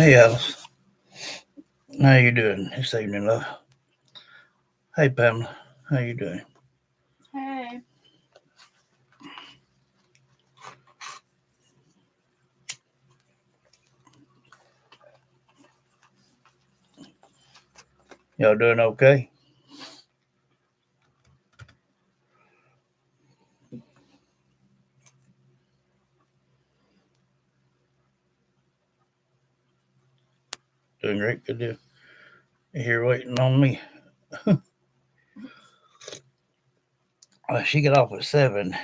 Hey, Alice. How you doing this evening, love? Hey, Pamela. How you doing? Hey. Y'all doing okay? Doing great. Good deal. You here waiting on me? She got off at 7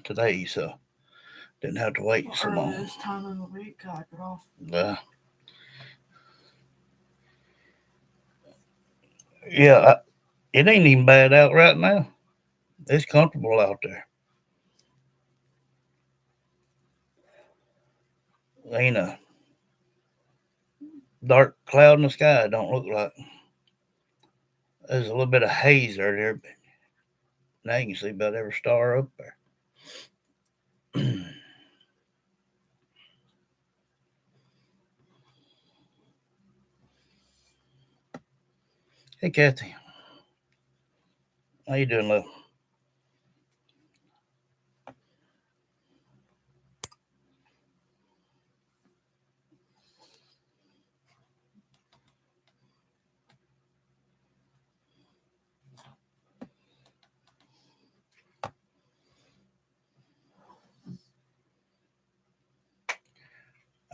today, so didn't have to wait so long. This time of the week, I got off. Yeah, it ain't even bad out right now. It's comfortable out there. Ain't a dark cloud in the sky. Don't look like. There's a little bit of haze there, but now you can see about every star up there. Hey, Kathy. How you doing, love?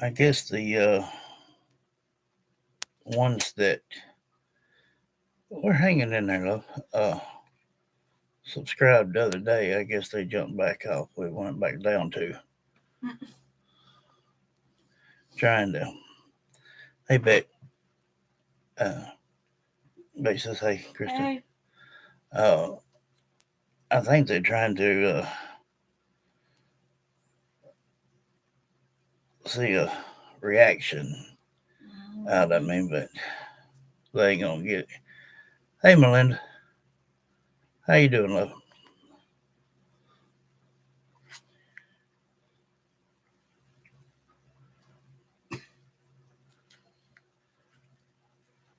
I guess the ones that we're hanging in there, love. Subscribed the other day. I guess they jumped back off. We went back down to trying to. Hey, Beck. Beck says, "Hey, Krista." Hey. I think they're trying to see a reaction out of me, but they ain't gonna get it. Hey, Melinda. How you doing, love?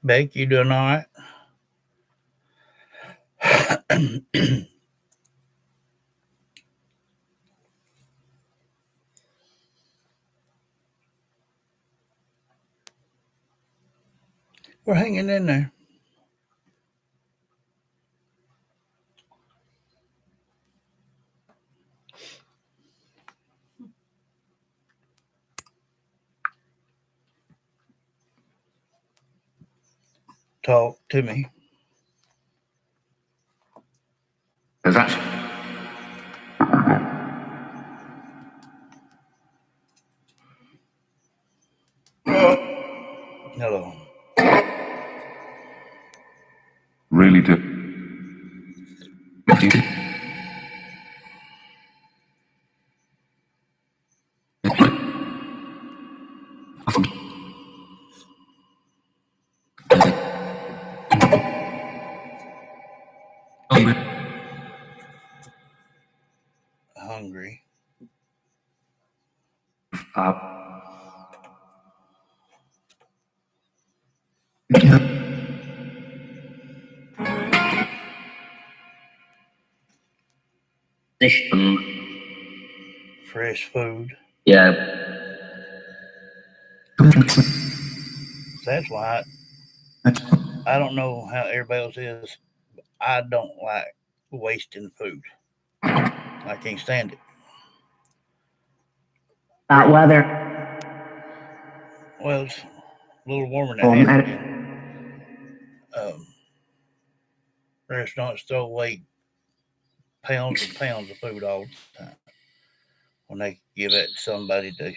Beck, you doing all right? We're hanging in there. Talk to me. Is that Hello. really do? Hungry. Fresh food. Yeah. That's why I don't know how everybody else is. But I don't like wasting food. I can't stand it. About weather. Well, it's a little warmer than it has been. Restaurants throw away pounds and pounds of food all the time when they give it to somebody to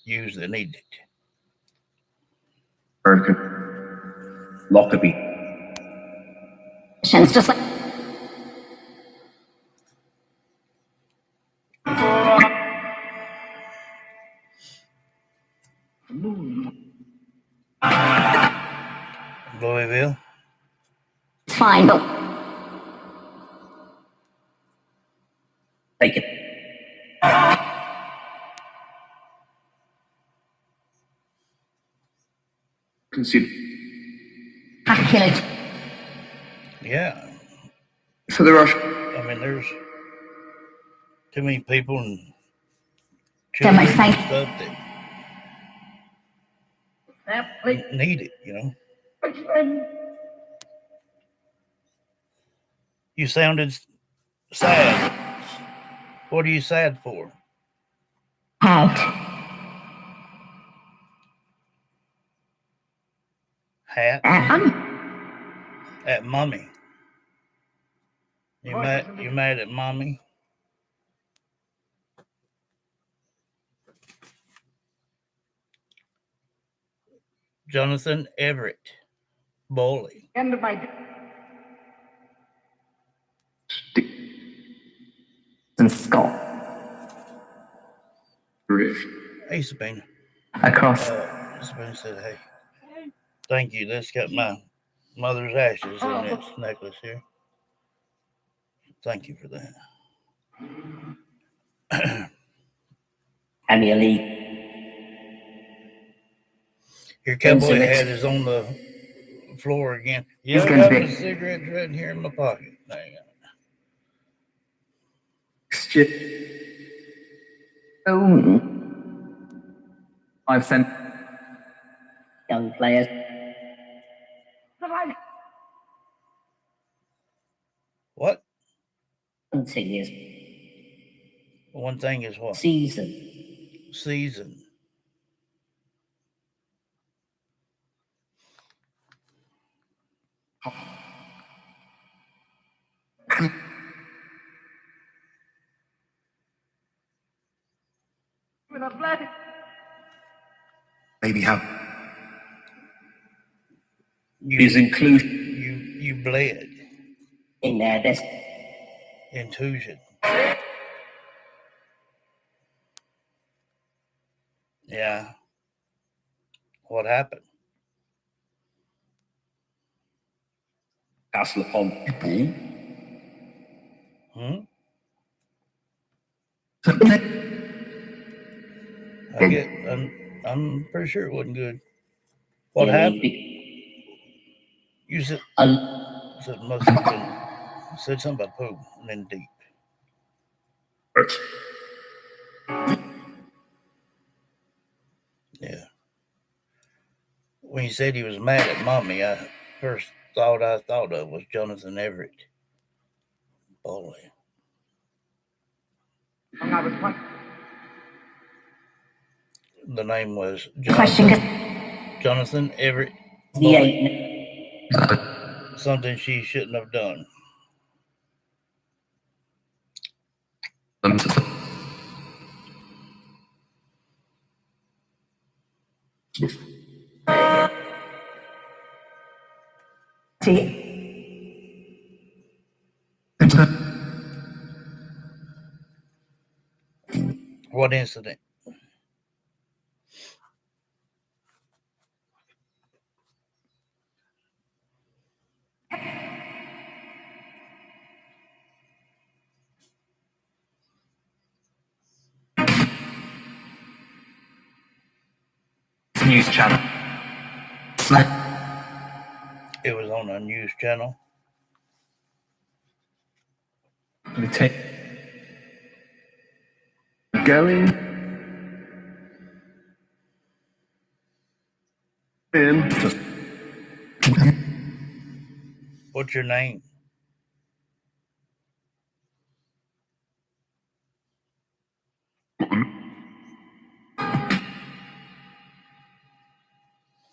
use that need it. Lockerbie. It's just like Louisville. it's fine, but take it. considered spectacular. Yeah. So there are I mean, there's too many people and so much children and thank stuff that need it, you know. You sounded sad. What are you sad for? hat. Hat I'm at mommy. You mad at mommy? Jonathan Everett Bowley. end of my and Scott. Hey Sabina. Across Sabina said, hey, thank you. This got my mother's ashes in this necklace here. Thank you for that. Emily. Your cowboy hat is on the floor again. Yeah, I got my cigarettes right here in my pocket. Hang on. Oh, I've sent young players. What? Continues. One thing is what? Season. Maybe how is included. You bled. In there, this Intuition. Yeah. What happened? castle upon people. I'm pretty sure it wasn't good. What happened? You said must have been said something about poop and then deep. Yeah. When you said he was mad at mommy, I first thought of was Jonathan Everett Bowley. The name was Jonathan Everett Bowley. Something she shouldn't have done. What incident? News channel. It was on a news channel. Going in. What's your name?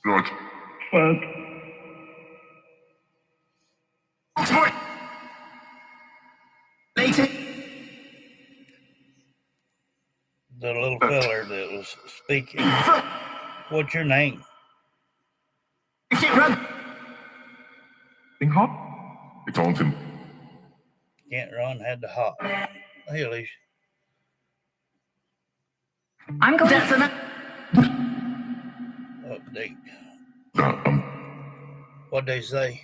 Right. Later. The little feller that was speaking. What's your name? Being hot? It's on him. Can't run, had to hop. Hey, Alicia. I'm going to Update. What'd they say?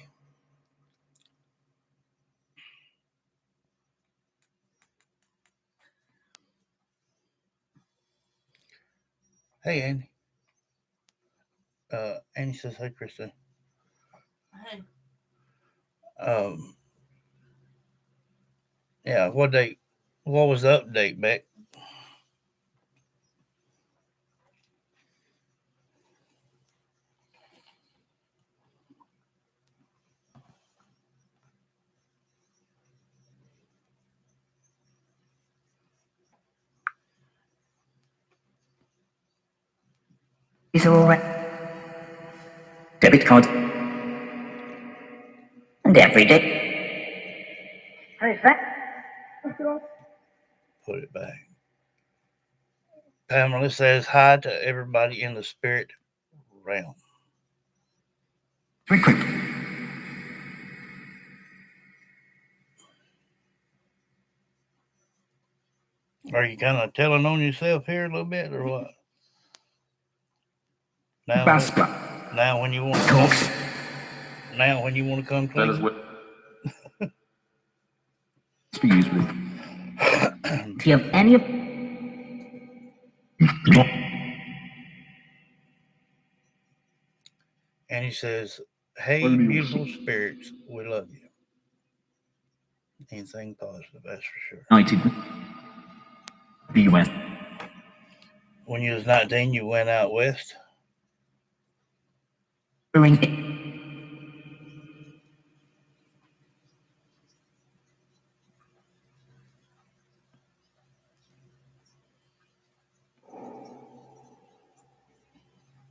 Hey, Andy. Annie says, "Hey, Krista." Hey, Um, yeah. What was the update, Beck? Is all right. Debit card. And every day. How is that? Put it back. Pamela says hi to everybody in the spirit realm. Quick, quick. Are you kind of telling on yourself here a little bit, or what? Now, Baspa. now when you want to Talks. come, now when you want to come clean. Be used with. Do you have any of? And he says, "Hey, beautiful spirits, we love you." Anything positive, that's for sure. 90. The US. When you was 19, you went out west. Brewing.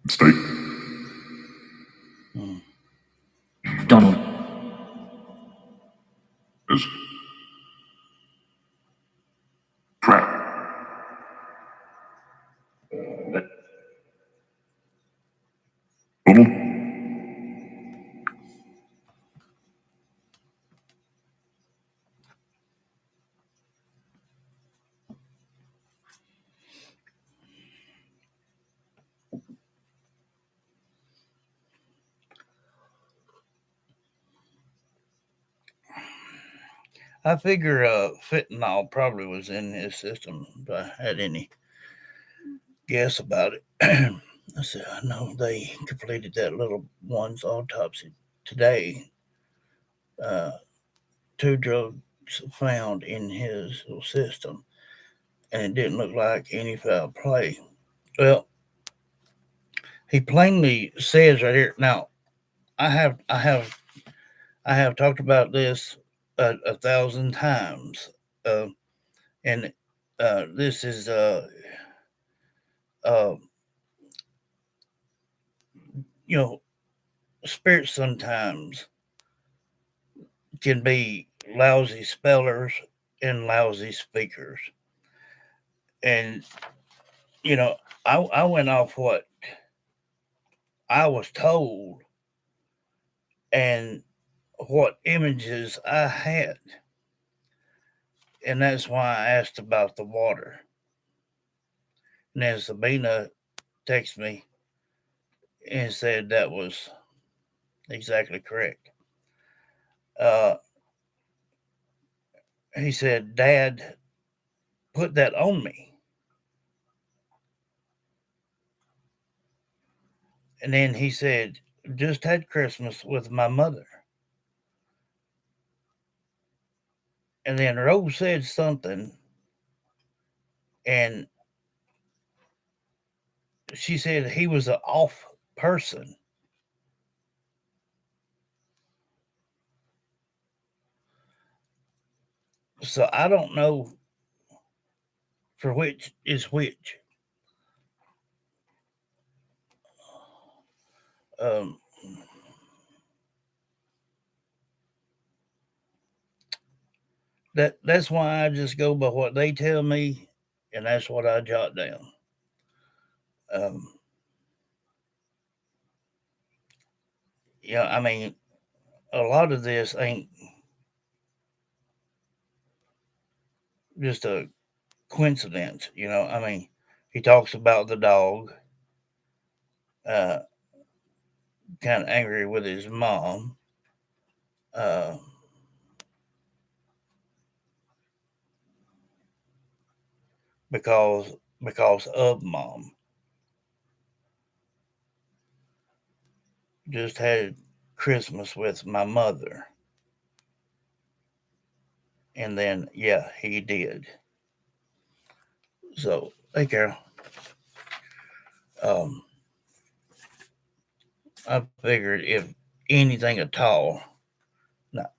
State. Donald. Is. Crap. Donald. I figure fentanyl probably was in his system if I had any guess about it. I said, I know they completed that little one's autopsy today. Uh, two drugs found in his system, and it didn't look like any foul play. Well, he plainly says right here. Now, I have talked about this a thousand times, uh, and this is uh, you know, spirits sometimes can be lousy spellers and lousy speakers, and I went off what I was told and what images I had, and that's why I asked about the water. And then Sabina texted me and said that was exactly correct. Uh, he said, Dad put that on me. And then he said, just had Christmas with my mother. And then Rose said something, and she said he was an off person. So I don't know for which is which. Um, that's why I just go by what they tell me, and that's what I jot down. Um, I mean, a lot of this ain't just a coincidence. I mean, he talks about the dog, uh, kind of angry with his mom. Uh, because of mom. just had Christmas with my mother. And then, yeah, he did. So, hey, Carol. Um, I figured if anything at all,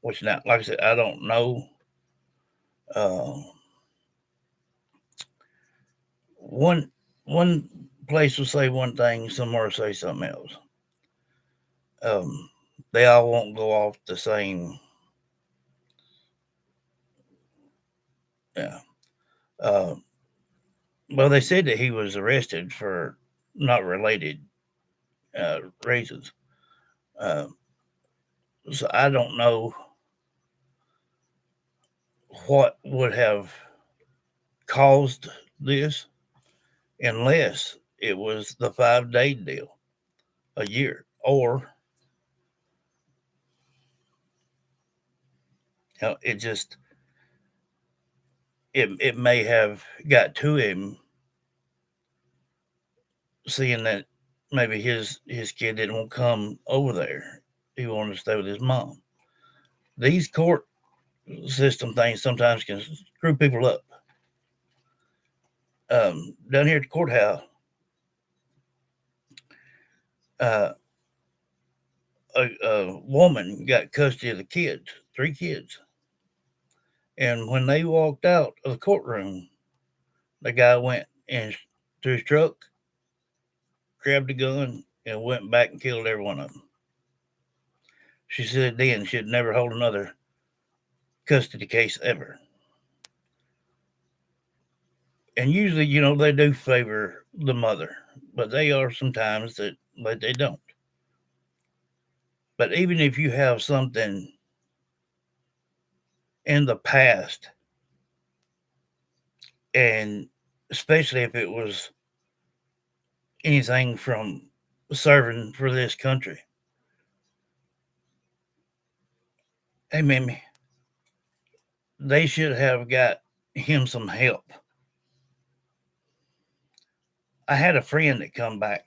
which not like I said, I don't know. Uh, one place will say one thing, somewhere will say something else. Um, they all won't go off the same. Yeah. Uh, well, they said that he was arrested for not related reasons. Uh, so I don't know what would have caused this unless it was the 5 day deal a year, or it just it may have got to him, seeing that maybe his kid didn't want to come over there. He wanted to stay with his mom. These court system things sometimes can screw people up. Down here at the courthouse, uh, a woman got custody of the kids, 3 kids, and when they walked out of the courtroom, the guy went in to his truck, grabbed a gun, and went back and killed every one of them. She said then she'd never hold another custody case ever. And usually, they do favor the mother, but they are sometimes that they don't. But even if you have something in the past, and especially if it was anything from serving for this country, hey, Mimi, they should have got him some help. I had a friend that come back,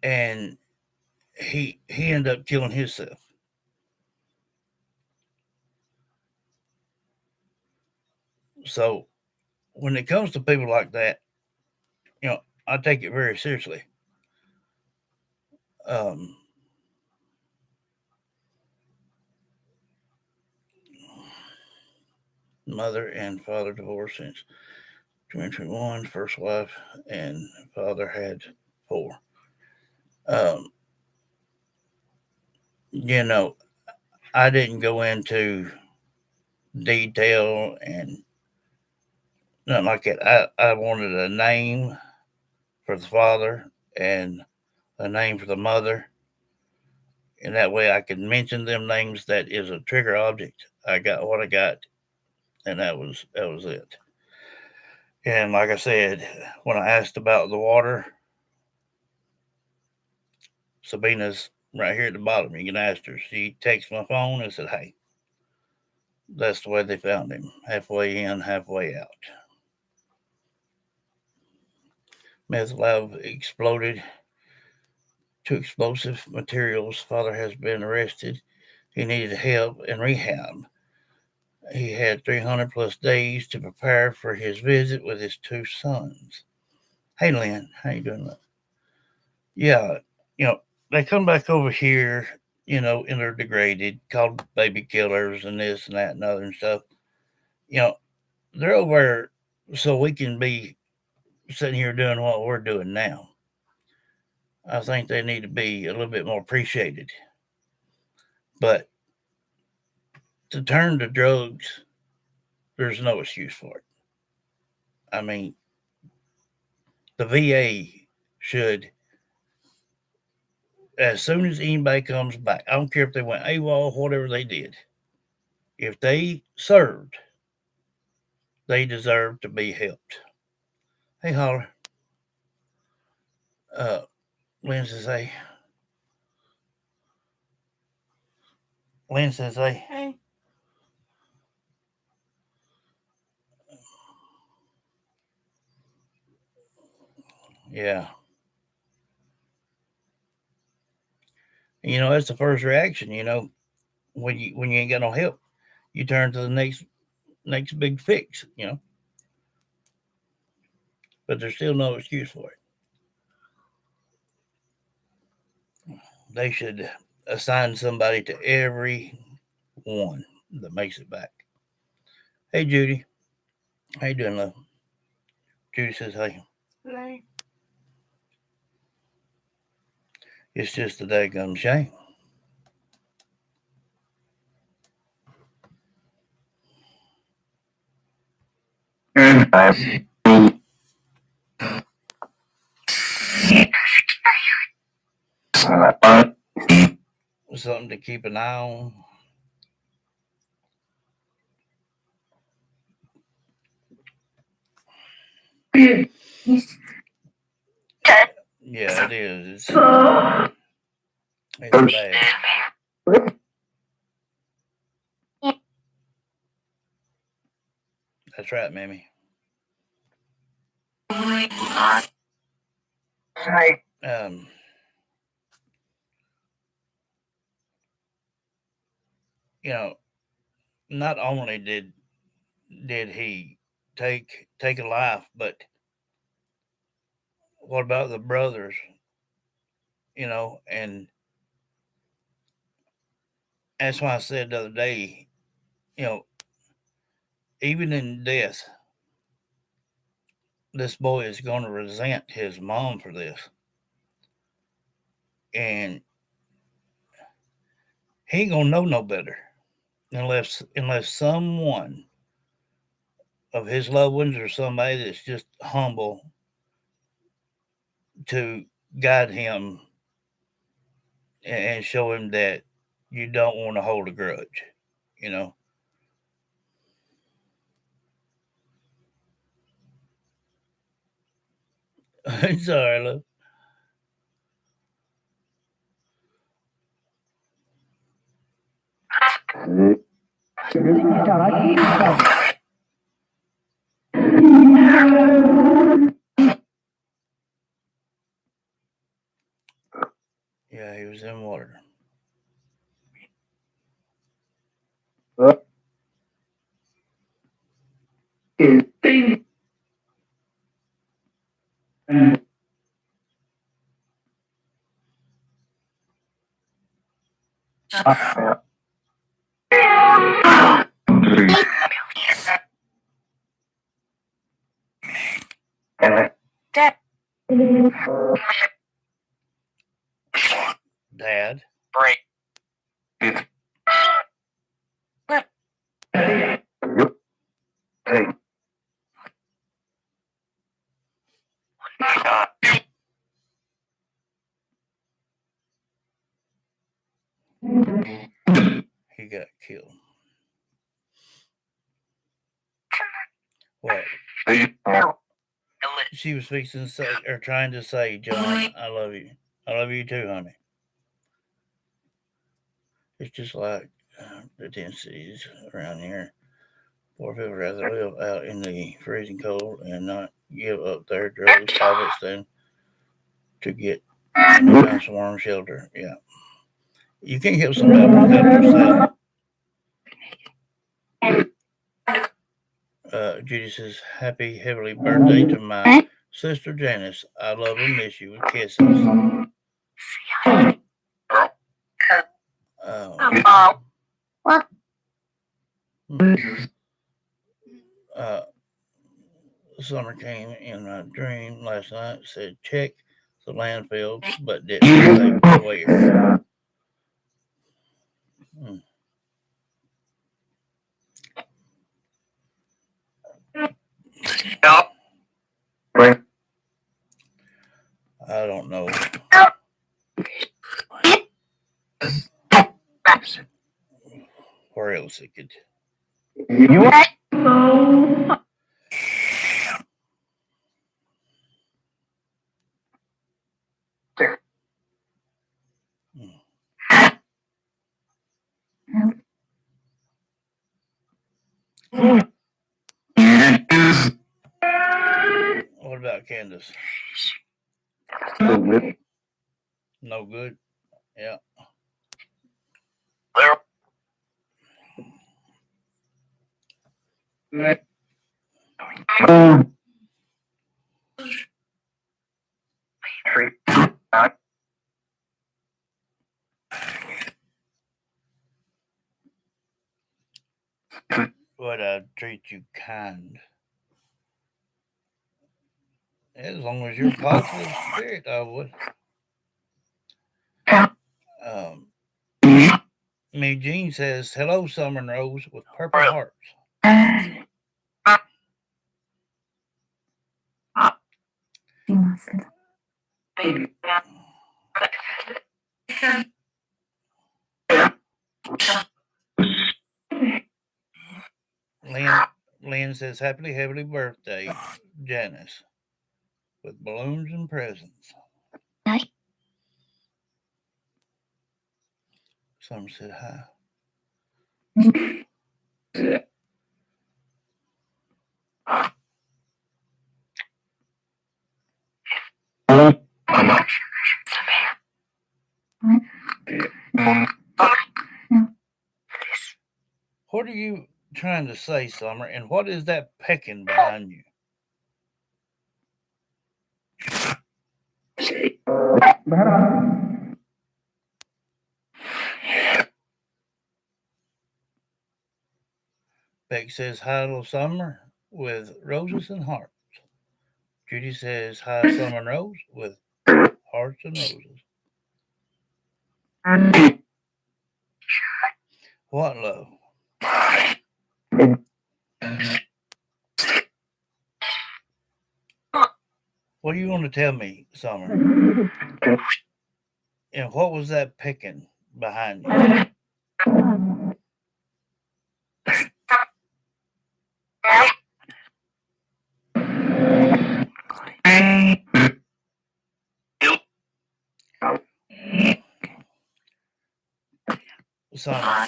and he ended up killing himself. So when it comes to people like that, I take it very seriously. Um, Mother and father divorced since 2021. First wife and father had 4. Um, you know, I didn't go into detail and nothing like that. I wanted a name for the father and a name for the mother, and that way I could mention them names. That is a trigger object. I got what I got, and that was it. And like I said, when I asked about the water, Sabina's right here at the bottom. You can ask her. She texted my phone and said, "Hey, that's the way they found him. Halfway in, halfway out. Meth lab exploded. 2 explosive materials. Father has been arrested. He needed help and rehab. He had 300 plus days to prepare for his visit with his 2 sons." Hey, Lynn, how you doing? Yeah, you know, they come back over here, and they're degraded, called baby killers and this and that and other and stuff. You know, they're over so we can be sitting here doing what we're doing now. I think they need to be a little bit more appreciated. But to turn to drugs, there's no excuse for it. I mean, the VA should, as soon as anybody comes back, I don't care if they went AWOL, whatever they did, if they served, they deserve to be helped. Hey, Holler. Uh, Lynn says, hey. Lynn says, hey. Hey. Yeah. That's the first reaction. When you ain't got no help, you turn to the next big fix. But there's still no excuse for it. They should assign somebody to every one that makes it back. Hey, Judy. How you doing, love? Judy says, hey. Right. It's just a daggum shame. Something to keep an eye on. Yeah, it is. It's bad. That's right, Mammy. You know, not only did he take a life, but what about the brothers? And that's why I said the other day, you know, even in death, this boy is going to resent his mom for this. And he ain't going to know no better unless someone of his loved ones or somebody that's just humble to guide him and show him that you don't want to hold a grudge, Sorry, love. Yeah, he was in water. Dad. He got killed. What? She was fixing to say, or trying to say, John, I love you. I love you too, honey. It's just like the densities around here. Poor people rather live out in the freezing cold and not give up their drugs, habits than to get some warm shelter. Yeah. You can't help somebody help yourself. Judy says, happy heavenly birthday to my sister Janice. I love and miss you with kisses. What? Summer came in my dream last night, said check the landfill, but didn't say where. I don't know. Where else it could. What about Candace? No good. Yeah. Would I treat you kind? As long as you're a positive spirit, I would. Um, Me Jean says, "Hello, Summer and Rose with purple hearts." Lynn says, happy birthday, Janice, with balloons and presents. Summer said hi. What are you trying to say, Summer? And what is that pecking behind you? Beck says, hi, little Summer, with roses and hearts. Judy says, hi, Summer and Rose, with hearts and roses. What love? What are you going to tell me, Summer? And what was that picking behind you? Summer.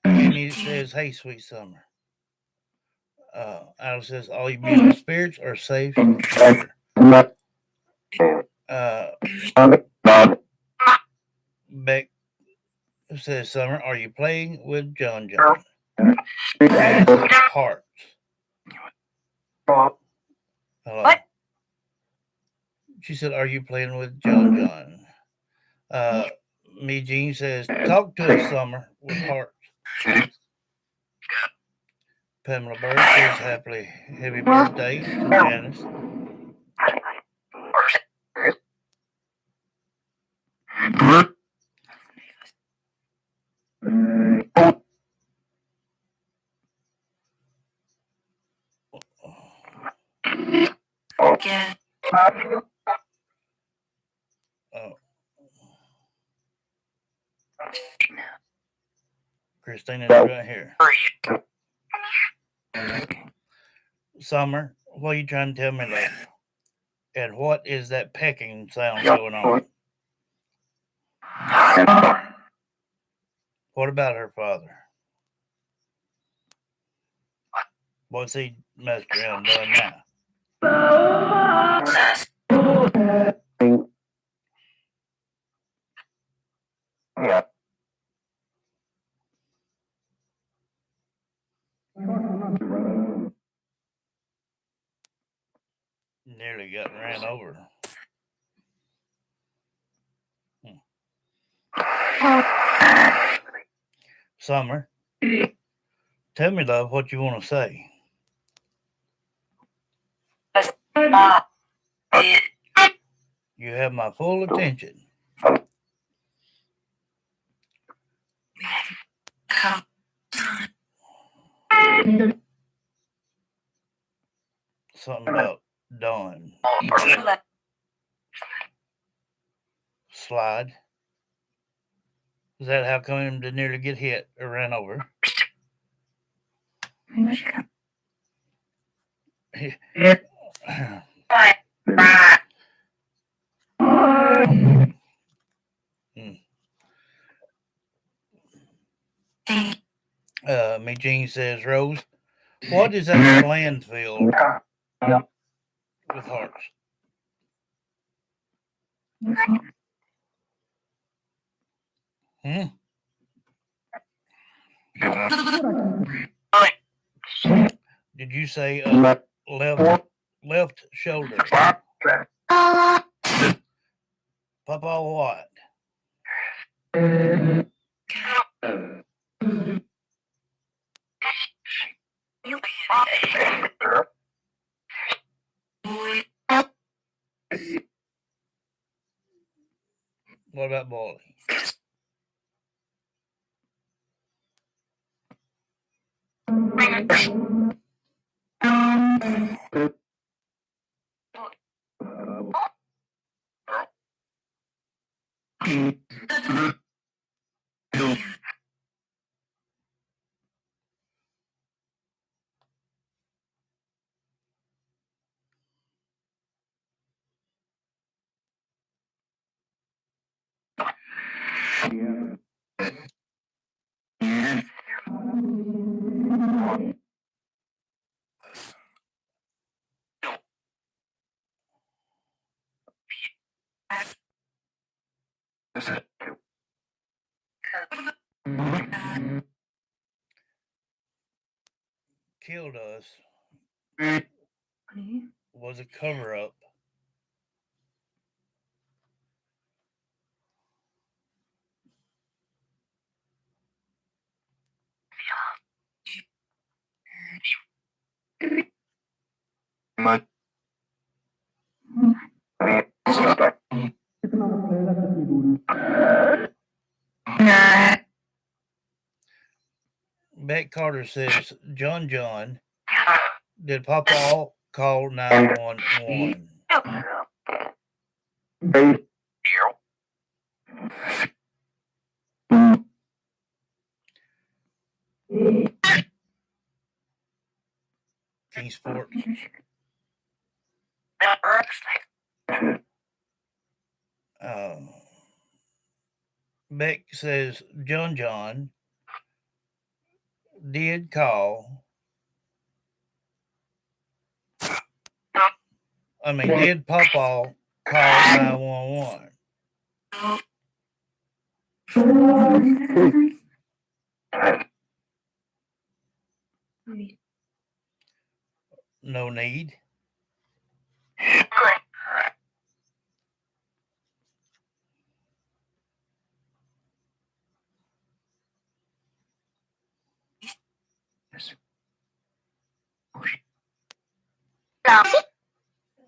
Amy says, hey, sweet Summer. Alice says, all you beautiful spirits are safe here. Beck says, Summer, are you playing with John John? Janice says, hearts. Hello. She said, are you playing with John John? Me Jean says, talk to us, Summer, with hearts. Pamela Bird says, happy birthday to Janice. Christina's right here. Summer, what are you trying to tell me, love? And what is that pecking sound going on? What about her father? What's he messed around doing now? Nearly got ran over. Summer, tell me, love, what you want to say. You have my full attention. Something about Dawn. Slide. Is that how come him to nearly get hit or ran over? Me Jean says, Rose, what is that gland feel with hearts? Did you say left shoulder? Papa, what? What about Bolly? Killed us was a cover up. Beck Carter says, John, did Papa call 911? Kingsport. Beck says, John did call. Did Papa call 911? No need.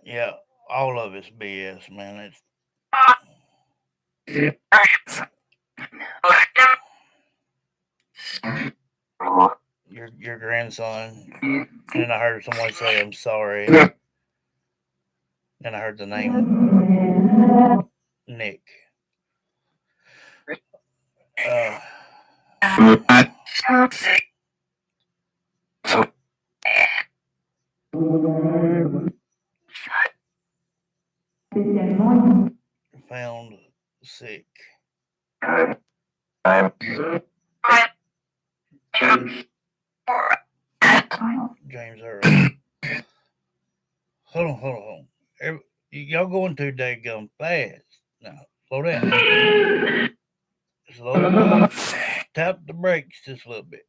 Yeah, all of it's BS, man. Your grandson, and I heard someone say, I'm sorry. And I heard the name Nick. Found sick. James Earl. Hold on. Y'all going too daggum fast. Now, slow down. Slow down. Tap the brakes just a little bit.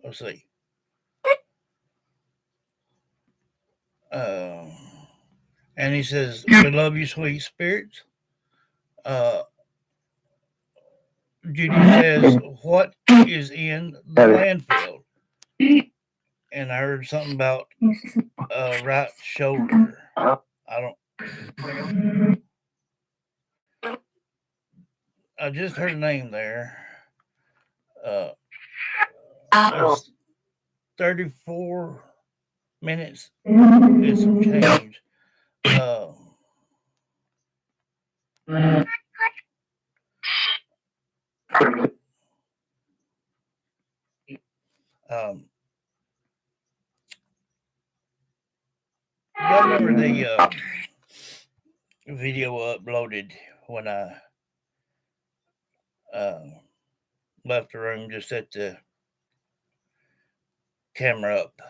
Let's see. And he says, we love you, sweet spirits. Judy says, what is in the landfill? And I heard something about right shoulder. I just heard a name there. It's 34 minutes and some change. Y'all remember the video uploaded when I left the room, just set the camera up.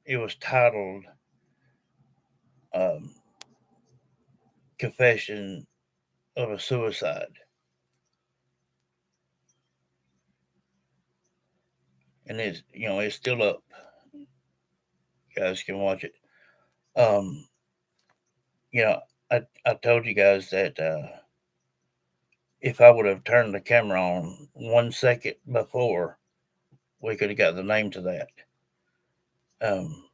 It was titled Confession of a Suicide. and it's still up. You guys can watch it. Um, you know, I told you guys that if I would have turned the camera on 1 second before, we could have got the name to that. Um,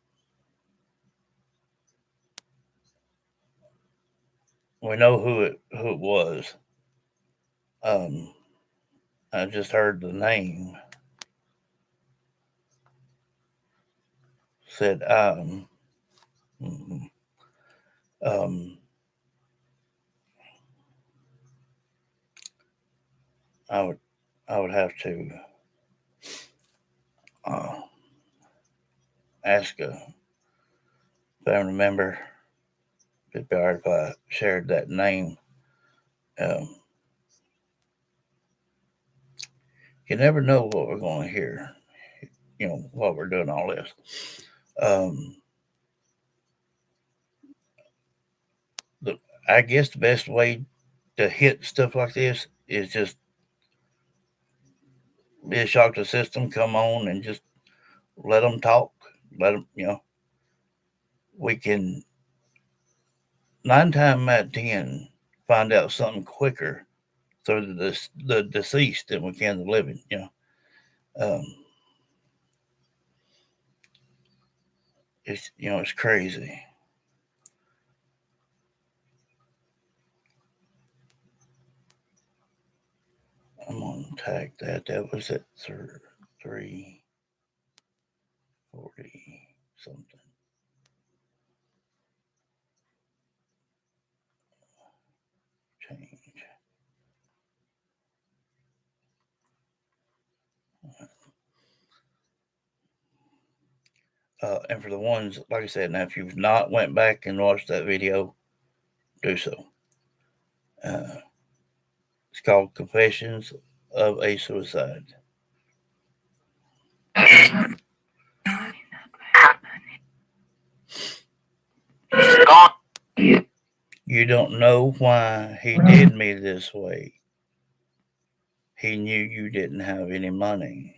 we know who it was. Um, I just heard the name. Said mm, um I would have to uh, ask a family member. It'd be hard if I shared that name. Um, you never know what we're going to hear. While we're doing all this. Um, the I guess the best way to hit stuff like this is just be a shock the system, come on, and just let them talk. Let them, we can 9 times out of 10 find out something quicker through the deceased than we can the living. Um, it's crazy. I'm gonna tag that. That was at 3:40 something. Change. And for the ones, like I said, now if you've not went back and watched that video, do so. Uh, it's called Confessions of a Suicide. You don't know why he did me this way. He knew you didn't have any money.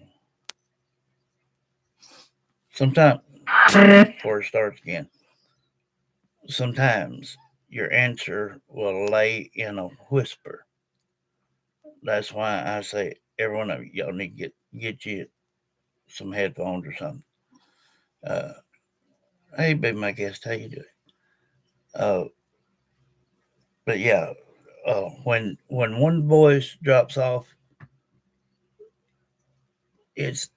Sometimes, before it starts again, sometimes your answer will lay in a whisper. That's why I say every one of y'all need to get you some headphones or something. Uh, hey, baby, my guest, how you doing? Uh, but yeah, when one voice drops off, it's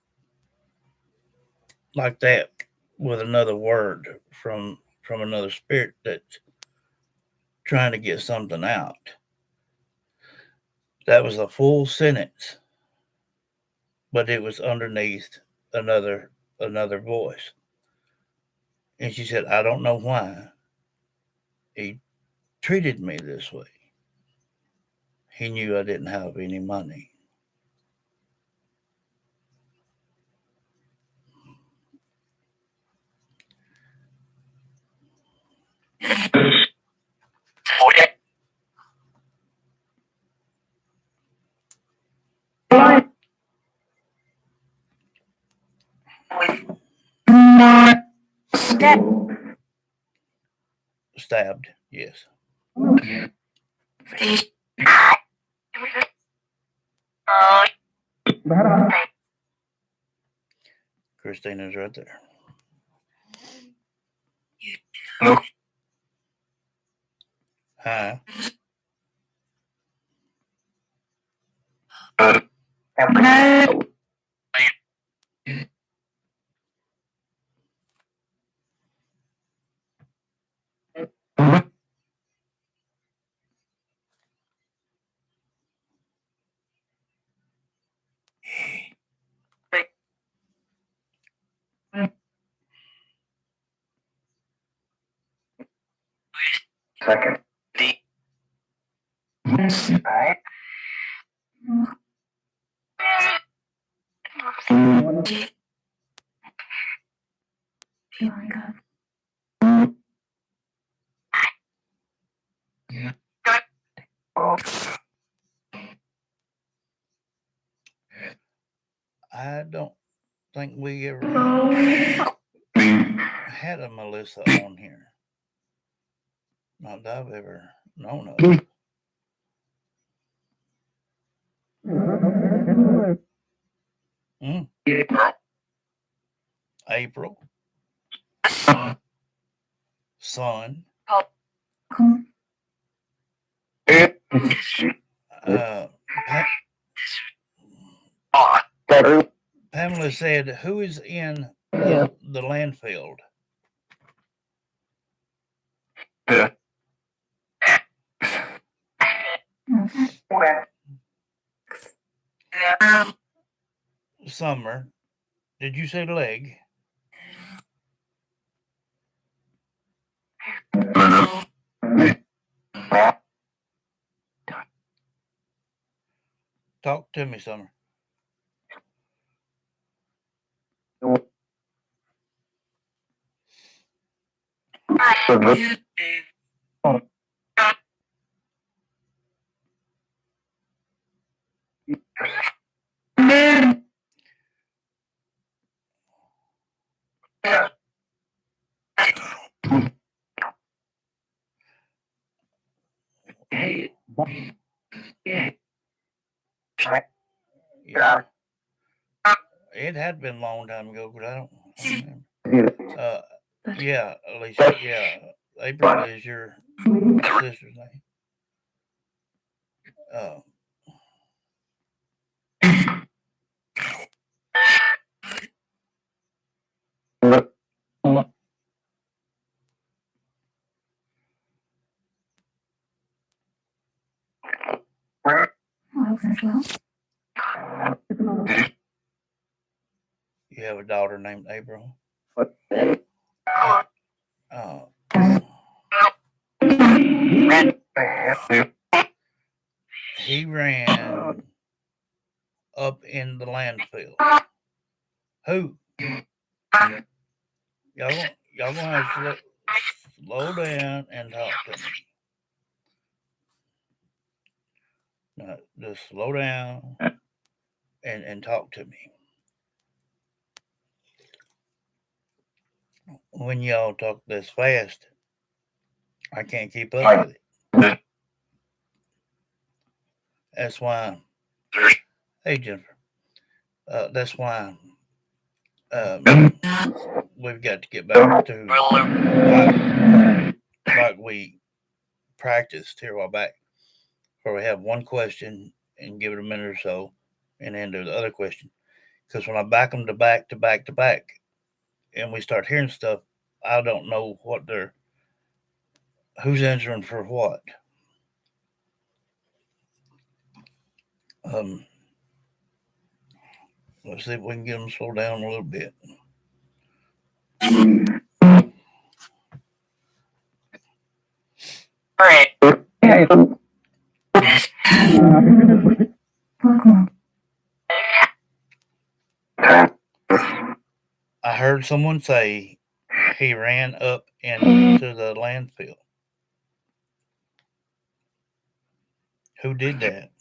like that with another word from another spirit that's trying to get something out. That was a full sentence, but it was underneath another voice. And she said, I don't know why he treated me this way. He knew I didn't have any money. Stabbed, yes. Christina's right there. Hi. Second. I don't think we ever had a Melissa on here. Not that I've ever known of. Hmm? April. Son. Pamela said, who is in the landfill? Summer. Did you say leg? Talk to me, Summer. Yeah. It had been a long time ago, but I don't remember. Yeah, Alicia. Yeah, April is your sister's name. You have a daughter named April. He ran up in the landfill. Who? Y'all gonna have to slow down and talk to me. No, just slow down and talk to me. When y'all talk this fast, I can't keep up with it. That's why. Hey, Jennifer. That's why we've got to get back to like we practiced here a while back, where we have one question and give it a minute or so, and then do the other question. Because when I back them to back to back to back, and we start hearing stuff, I don't know what they're, who's answering for what. Let's see if we can get them slow down a little bit. I heard someone say he ran up into the landfill. Who did that?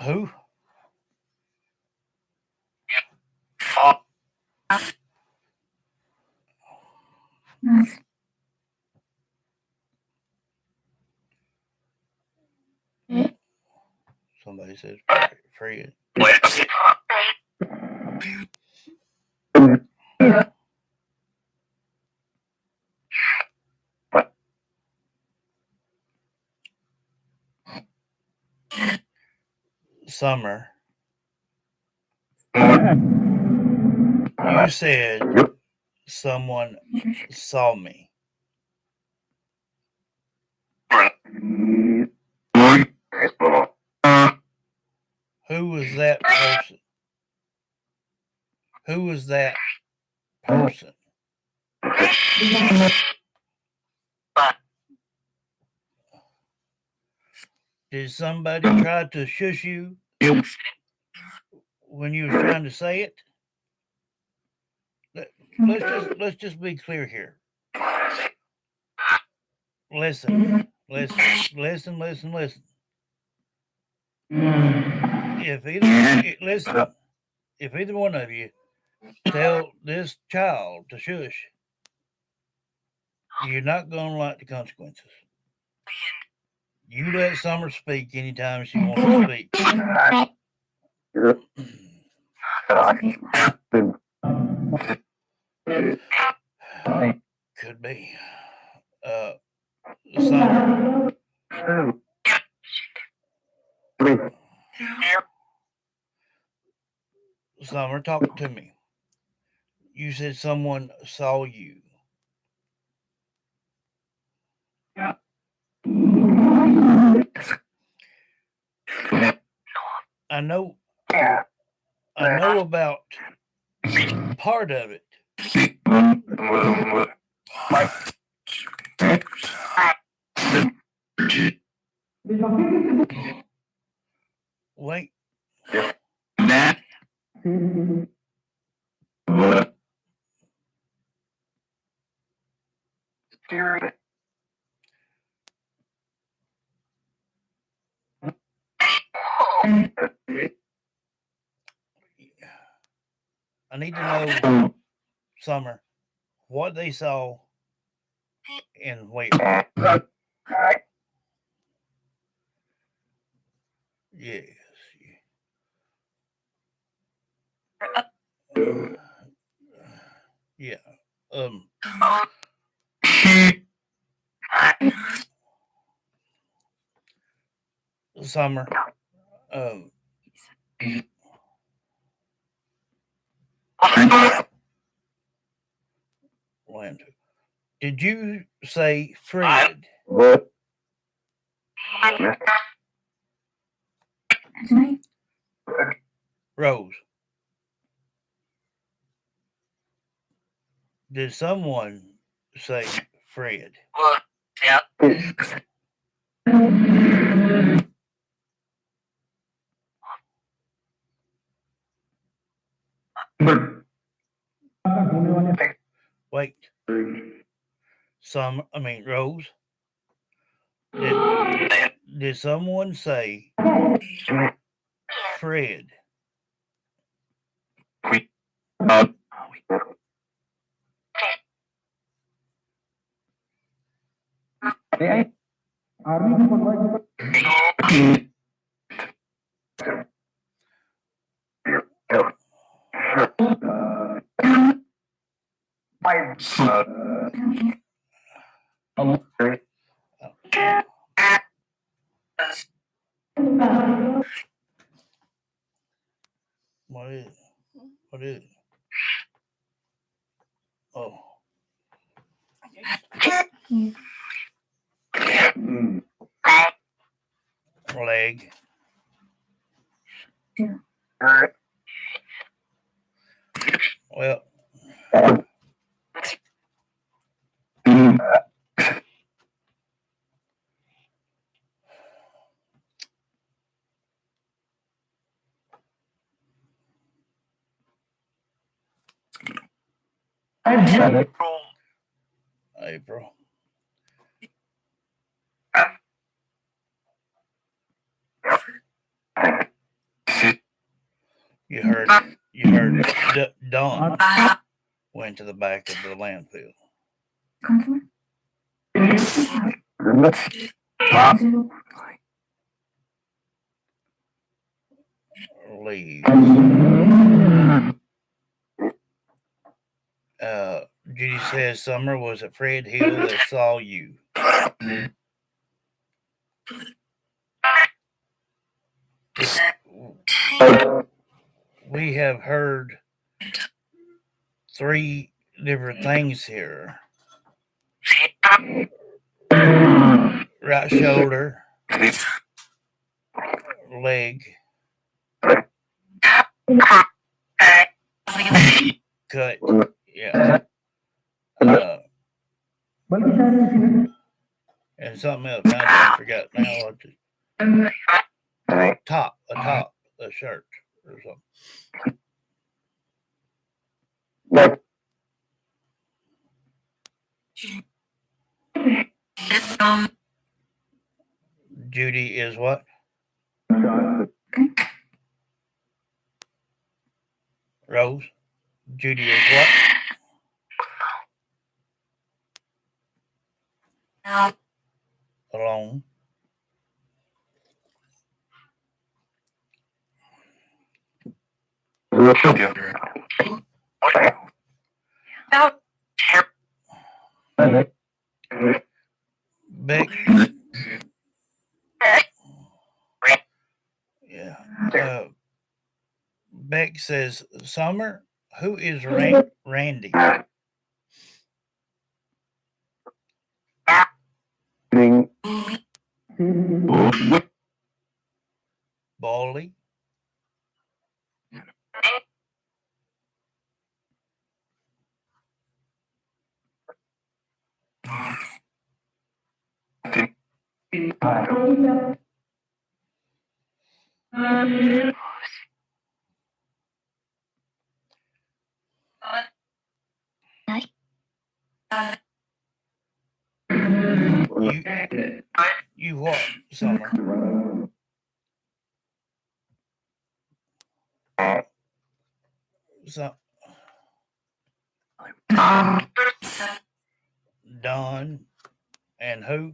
Who? Somebody says Fred. Summer. You said someone saw me. Who was that person? Who was that person? Did somebody try to shush you when you was trying to say it? let's just be clear here. Listen. Listen. If either one of you tell this child to shush, you're not gonna like the consequences. You let Summer speak anytime she wants to speak. Could be. Summer. Summer, talk to me. You said someone saw you. I know about part of it. Wait. I need to know, Summer, what they saw and where. Yes. Yeah. Summer. Did you say Fred? Rose. Did someone say Fred? Wait. Rose. Did someone say Fred? What is it? What is it? Oh. Leg. Well. April. You heard Don went to the back of the landfill. Leave. Judy says, Summer, was it Fred Hill that saw you? We have heard 3 different things here. Right shoulder, leg, cut. Yeah. And something else. I forgot now. A shirt or something. Judy is what? Rose? Judy is what? Alone. Beck. Yeah. Beck says, Summer, who is Randy? Bally? You what, Summer? Don and who?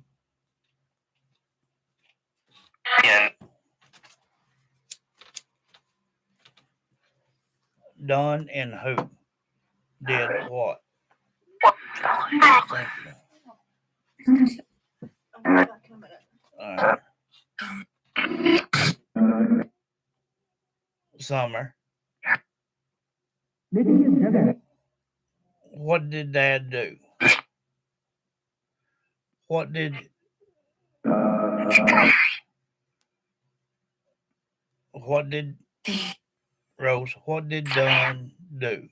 Don and who did what? Thank you. I'm back in a minute. All right. Summer. What did Dad do? What did Rose? What did Don do?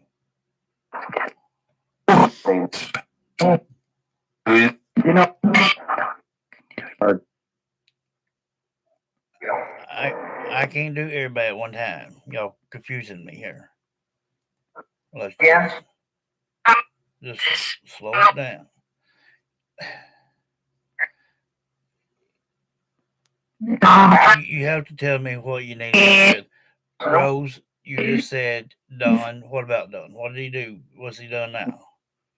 I can't do everybody at one time. Y'all confusing me here. Let's just slow it down. You have to tell me what you need to do with. Rose, you just said Don. What about Don? What did he do? What's he done now?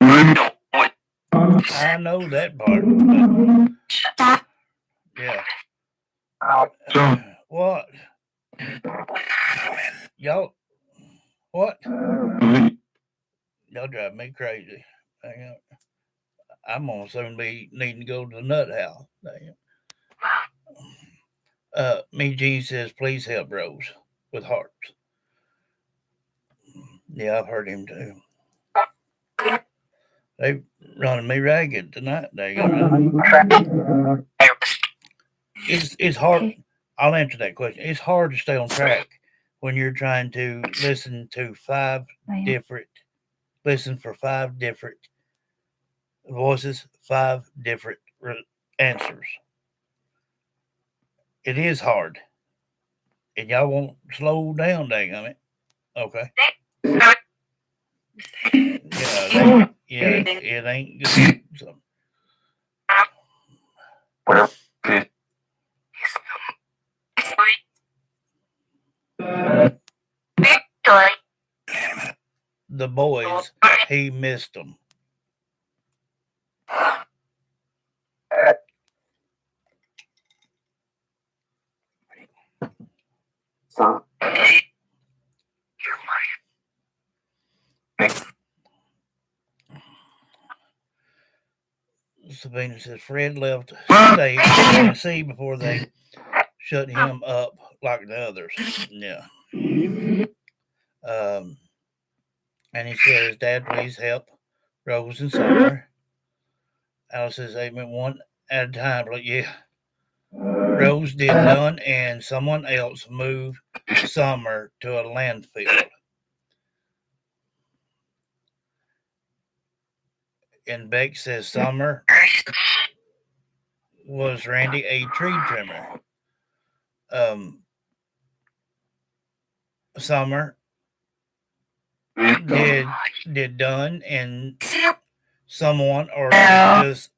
I know that part. But yeah. What? Y'all, what? Y'all drive me crazy. I'm going to soon be needing to go to the nut house. Me Gene says, please help Rose with hearts. Yeah, I've heard him too. They running me ragged tonight. It's hard. I'll answer that question. It's hard to stay on track when you're trying to listen for 5 different voices, 5 different answers. It is hard. And y'all won't slow down, dang on it. Okay. Yeah, it ain't good. So. The boys, he missed them. Sabina says Fred left state Tennessee before they shut him up like the others. Yeah. And he says, Dad, please help Rose and Summer. Alice says, amen, one at a time. Like, yeah. Rose did Dunn and someone else move Summer to a landfill. And Beck says Summer was Randy a tree trimmer. Summer did Dunn and someone or just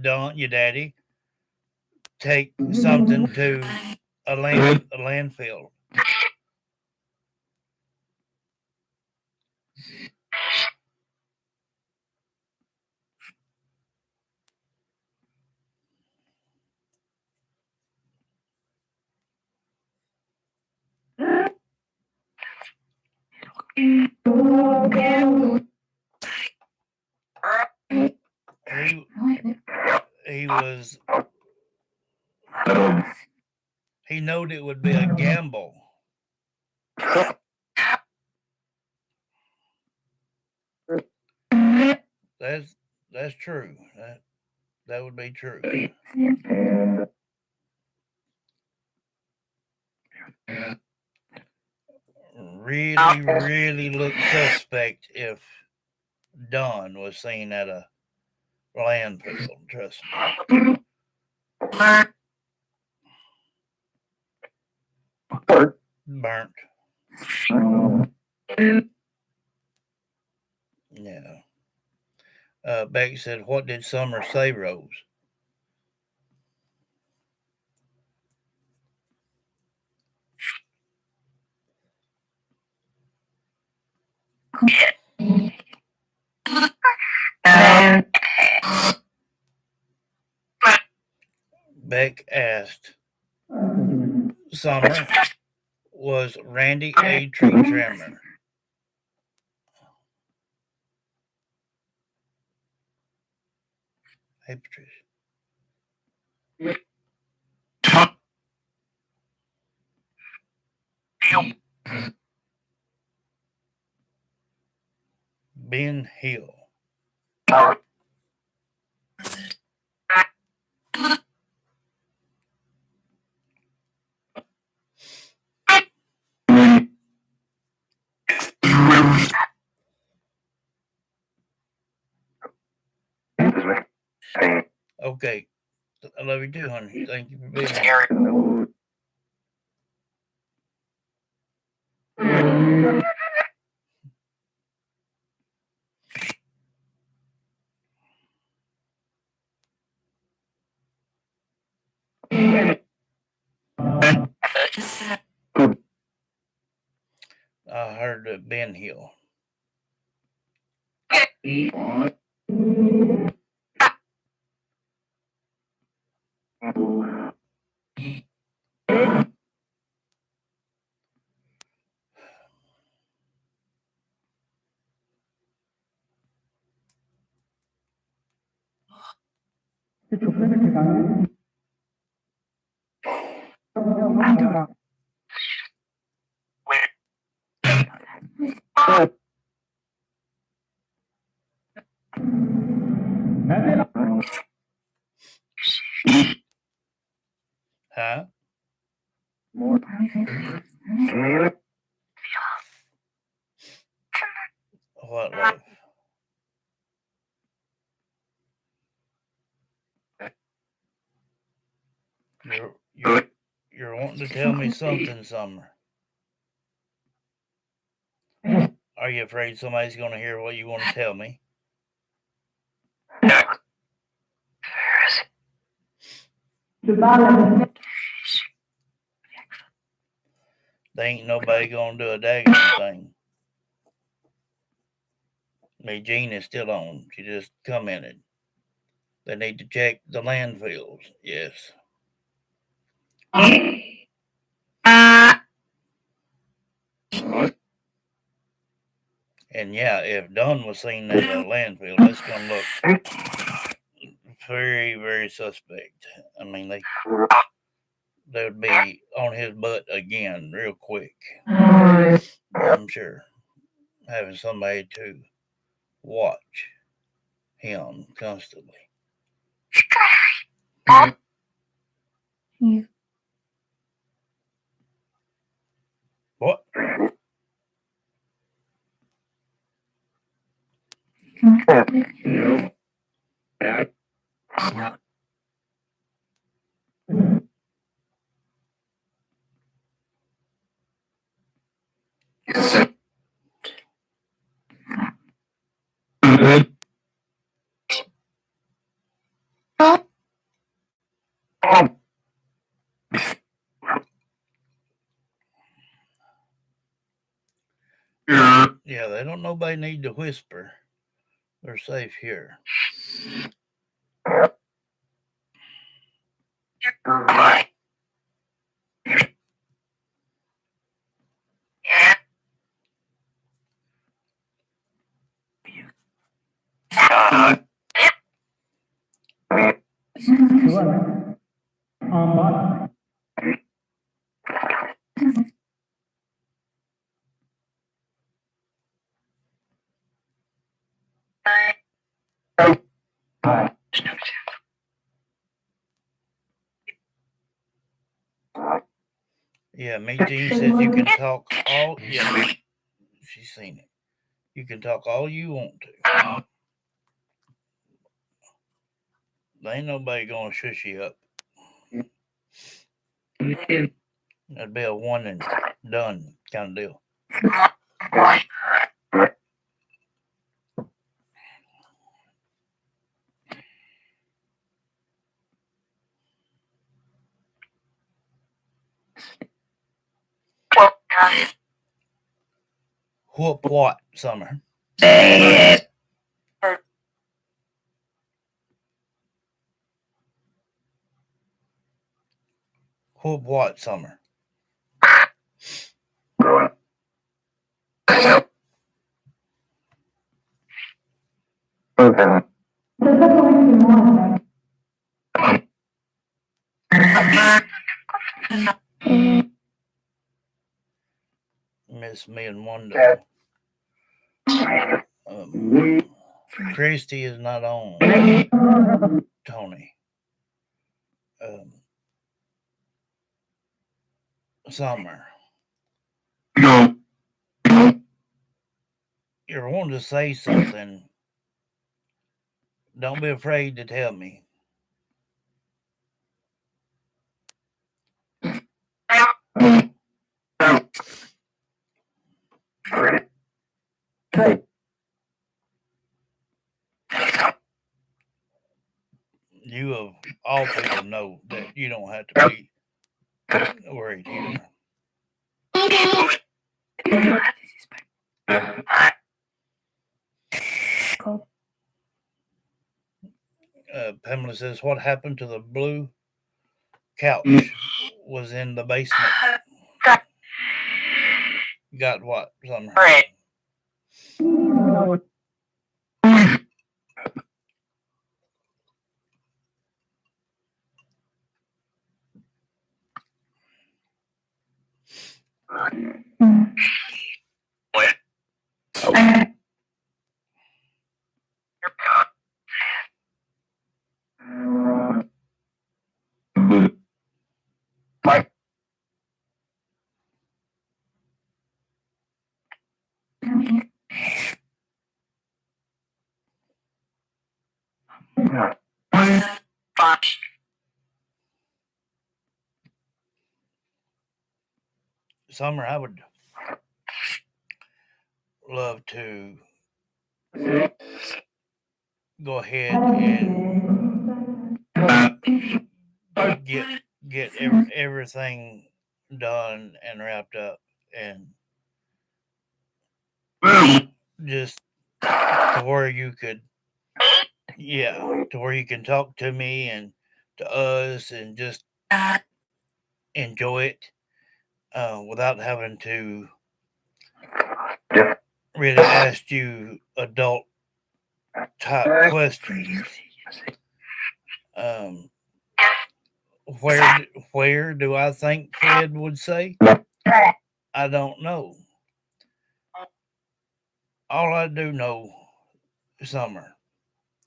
Don, your daddy, take something to a landfill? He was he knowed it would be a gamble. That's true. That would be true. Really look suspect if Don was seen at a landfill. Trust me. Burnt. Yeah. Becky said, "What did Summer say, Rose?" Beck asked Summer, "Was Randy a tree trimmer?" Hey, Patricia. Ben Hill. Okay. I love you too, honey. Thank you for being here. I heard Ben Hill. Huh? What, love? You're wanting to tell me something, Summer. Are you afraid somebody's going to hear what you want to tell me? They ain't nobody going to do a daggone thing. Jean is still on. She just commented. They need to check the landfills. Yes. And yeah, if Dunn was seen at a landfill, that's going to look very, very suspect. I mean, they would be on his butt again real quick. I'm sure. Having somebody to watch him constantly. What? Yeah, they don't nobody need to whisper. They're safe here. Yeah, me Jean says you can talk all. Yeah, she's seen it. You can talk all you want to. There ain't nobody gonna shush you up. That'd be a one and done kind of deal. Whoop what, Summer? Whoop what, Summer? Miss me and Wanda. Christy is not on. Tony. Summer. You're wanting to say something. Don't be afraid to tell me. You of all people know that you don't have to be worried here. Pamela says, what happened to the blue couch? Was in the basement. Got what, Summer? Summer, I would love to go ahead and get everything done and wrapped up, and just to where you could, to where you can talk to me and to us and just enjoy it without having to really ask you adult type questions. Where do I think Fred would say? I don't know. All I do know, Summer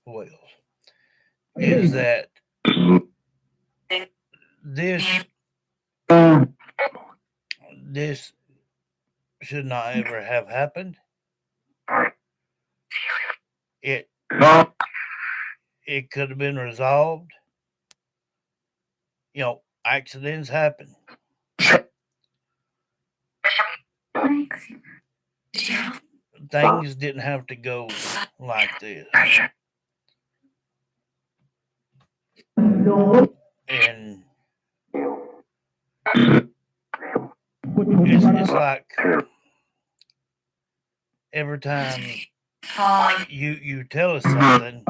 Wells, is that this should not ever have happened. It could have been resolved. Accidents happen. Things didn't have to go like this. And it's like every time you tell us something,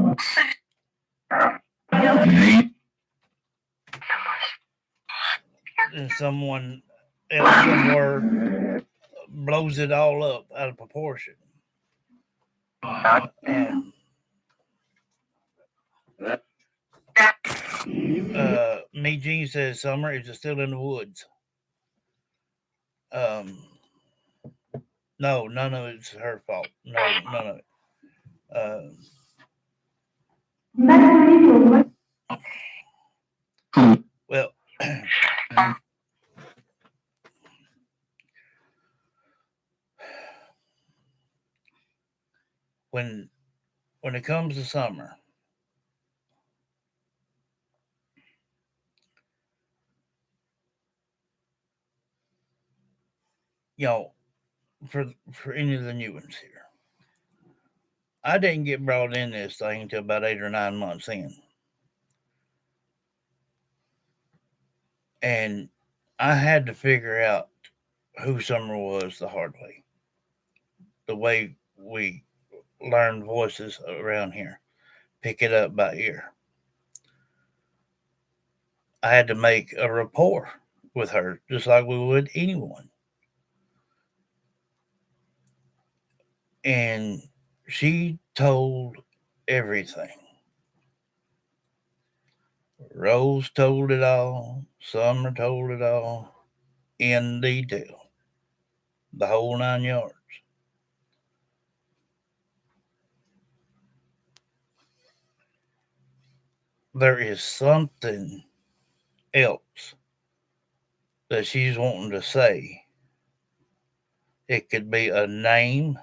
and someone else somewhere blows it all up out of proportion. Me Jean says, Summer, is it still in the woods? No, none of it's her fault. No, none of it. Well, when it comes to summer, you know, for any of the new ones here, I didn't get brought in this thing until about 8 or 9 months in, and I had to figure out who Summer was the hard way. The way we learn voices around here, pick it up by ear. I had to make a rapport with her just like we would anyone. And she told everything. Rose told it all. Summer told it all in detail. The whole 9 yards. There is something else that she's wanting to say. It could be a name.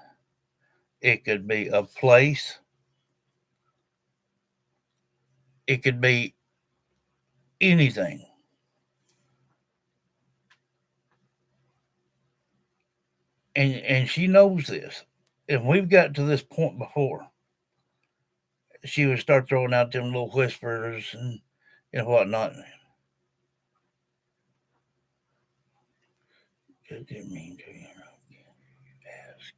It could be a place. It could be anything. And she knows this. And we've got to this point before. She would start throwing out them little whispers and whatnot. Didn't mean to ask.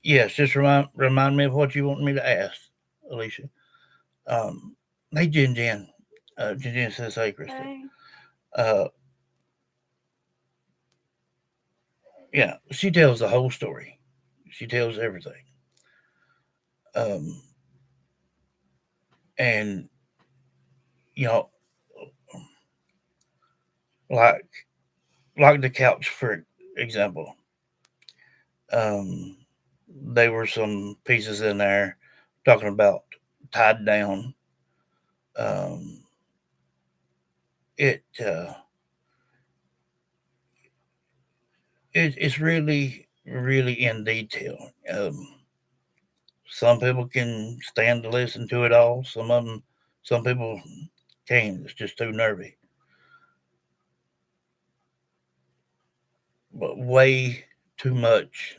Yes, just remind me of what you want me to ask, Alicia. Hey, Jen. Jen says, hey, Krista. Hey. Yeah, she tells the whole story. She tells everything. And, you know, like the couch, for example. There were some pieces in there talking about tied down. It's really in detail. Some people can stand to listen to it all. Some people can't. It's just too nervy. But way too much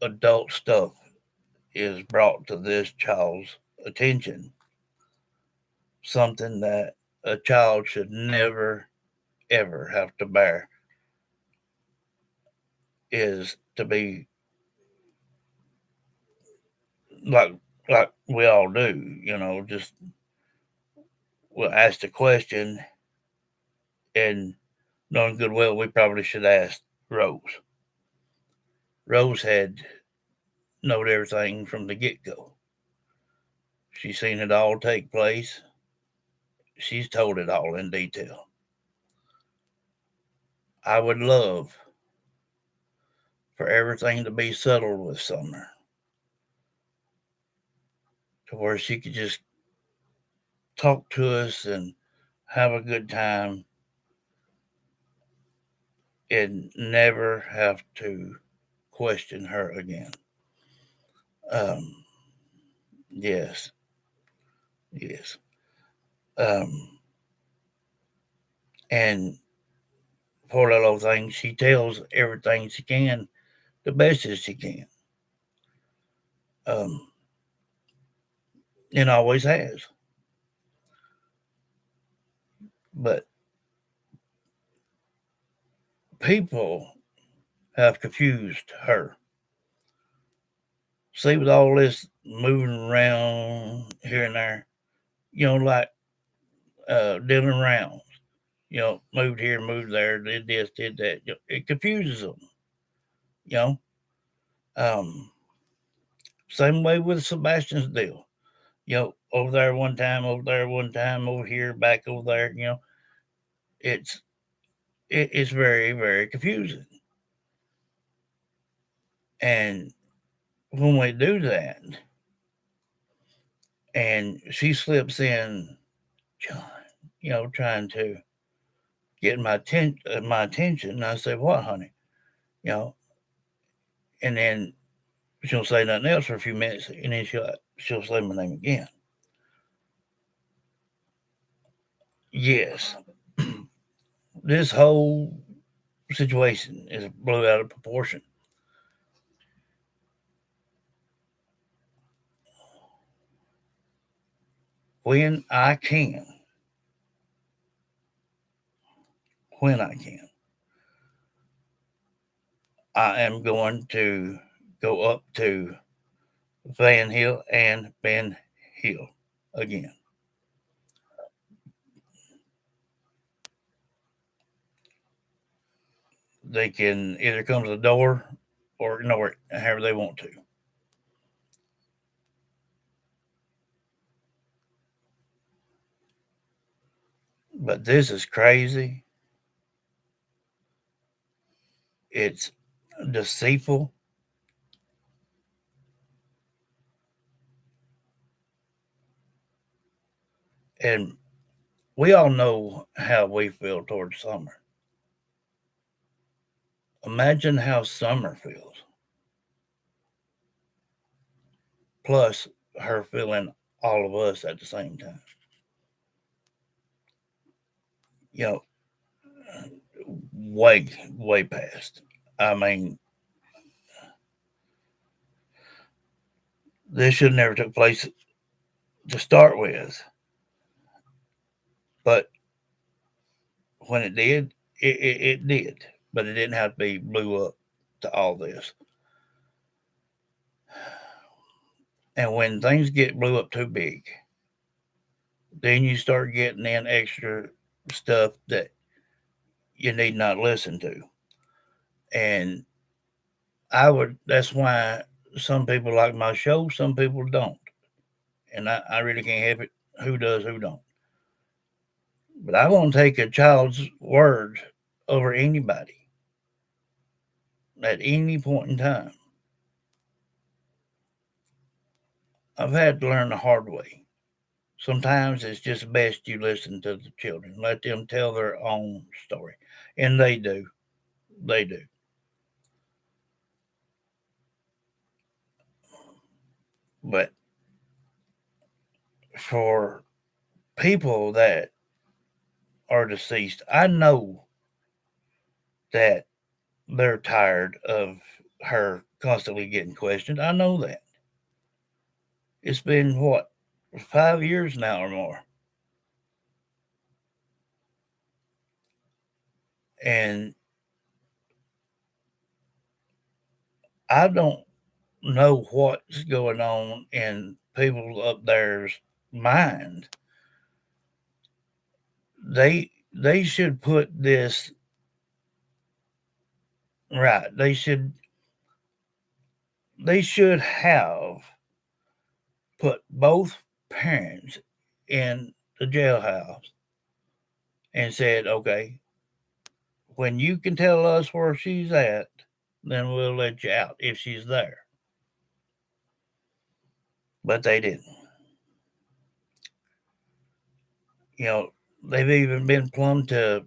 adult stuff is brought to this child's attention. Something that a child should never, ever have to bear is to be like we all do, just we'll ask the question, and knowing good well we probably should ask Rose. Rose had known everything from the get-go. She's seen it all take place. She's told it all in detail. I would love for everything to be settled with Summer, to where she could just talk to us and have a good time and never have to question her again. Yes. And poor little thing, she tells everything she can, the best as she can. And always has. But people have confused her. See, with all this moving around here and there, like dealing around, moved here, moved there, did this, did that. It confuses them, you know. Um, Same way with Sebastian's deal. Over there one time, over there one time, over here, back over there. It's it's very very confusing. And when we do that, and she slips in, John, trying to get my attention, and I say, "What, honey?" You know, and then she'll say nothing else for a few minutes, and then she'll say my name again. Yes, this whole situation is blew out of proportion. When I can, when I can, I am going to go up to Van Hill and Ben Hill again. They can either come to the door or ignore it however they want to. But this is crazy. It's deceitful. And we all know how we feel towards Summer. Imagine how Summer feels. Plus, her feeling all of us at the same time. You know, way, way past. I mean, this should never took place to start with. But when it did, it did. But it didn't have to be blew up to all this. And when things get blew up too big, then you start getting in extra stuff that you need not listen to. And that's why some people like my show, some people don't. And I really can't help it who does, who don't. But I won't take a child's word over anybody at any point in time. I've had to learn the hard way. Sometimes it's just best you listen to the children, let them tell their own story. And they do. They do. But for people that are deceased, I know that they're tired of her constantly getting questioned. I know that. It's been what, 5 years now or more. And I don't know what's going on in people up there's mind. They should put this right. They should have put both parents in the jailhouse and said, okay, when you can tell us where she's at, then we'll let you out if she's there. But they didn't. They've even been plumb to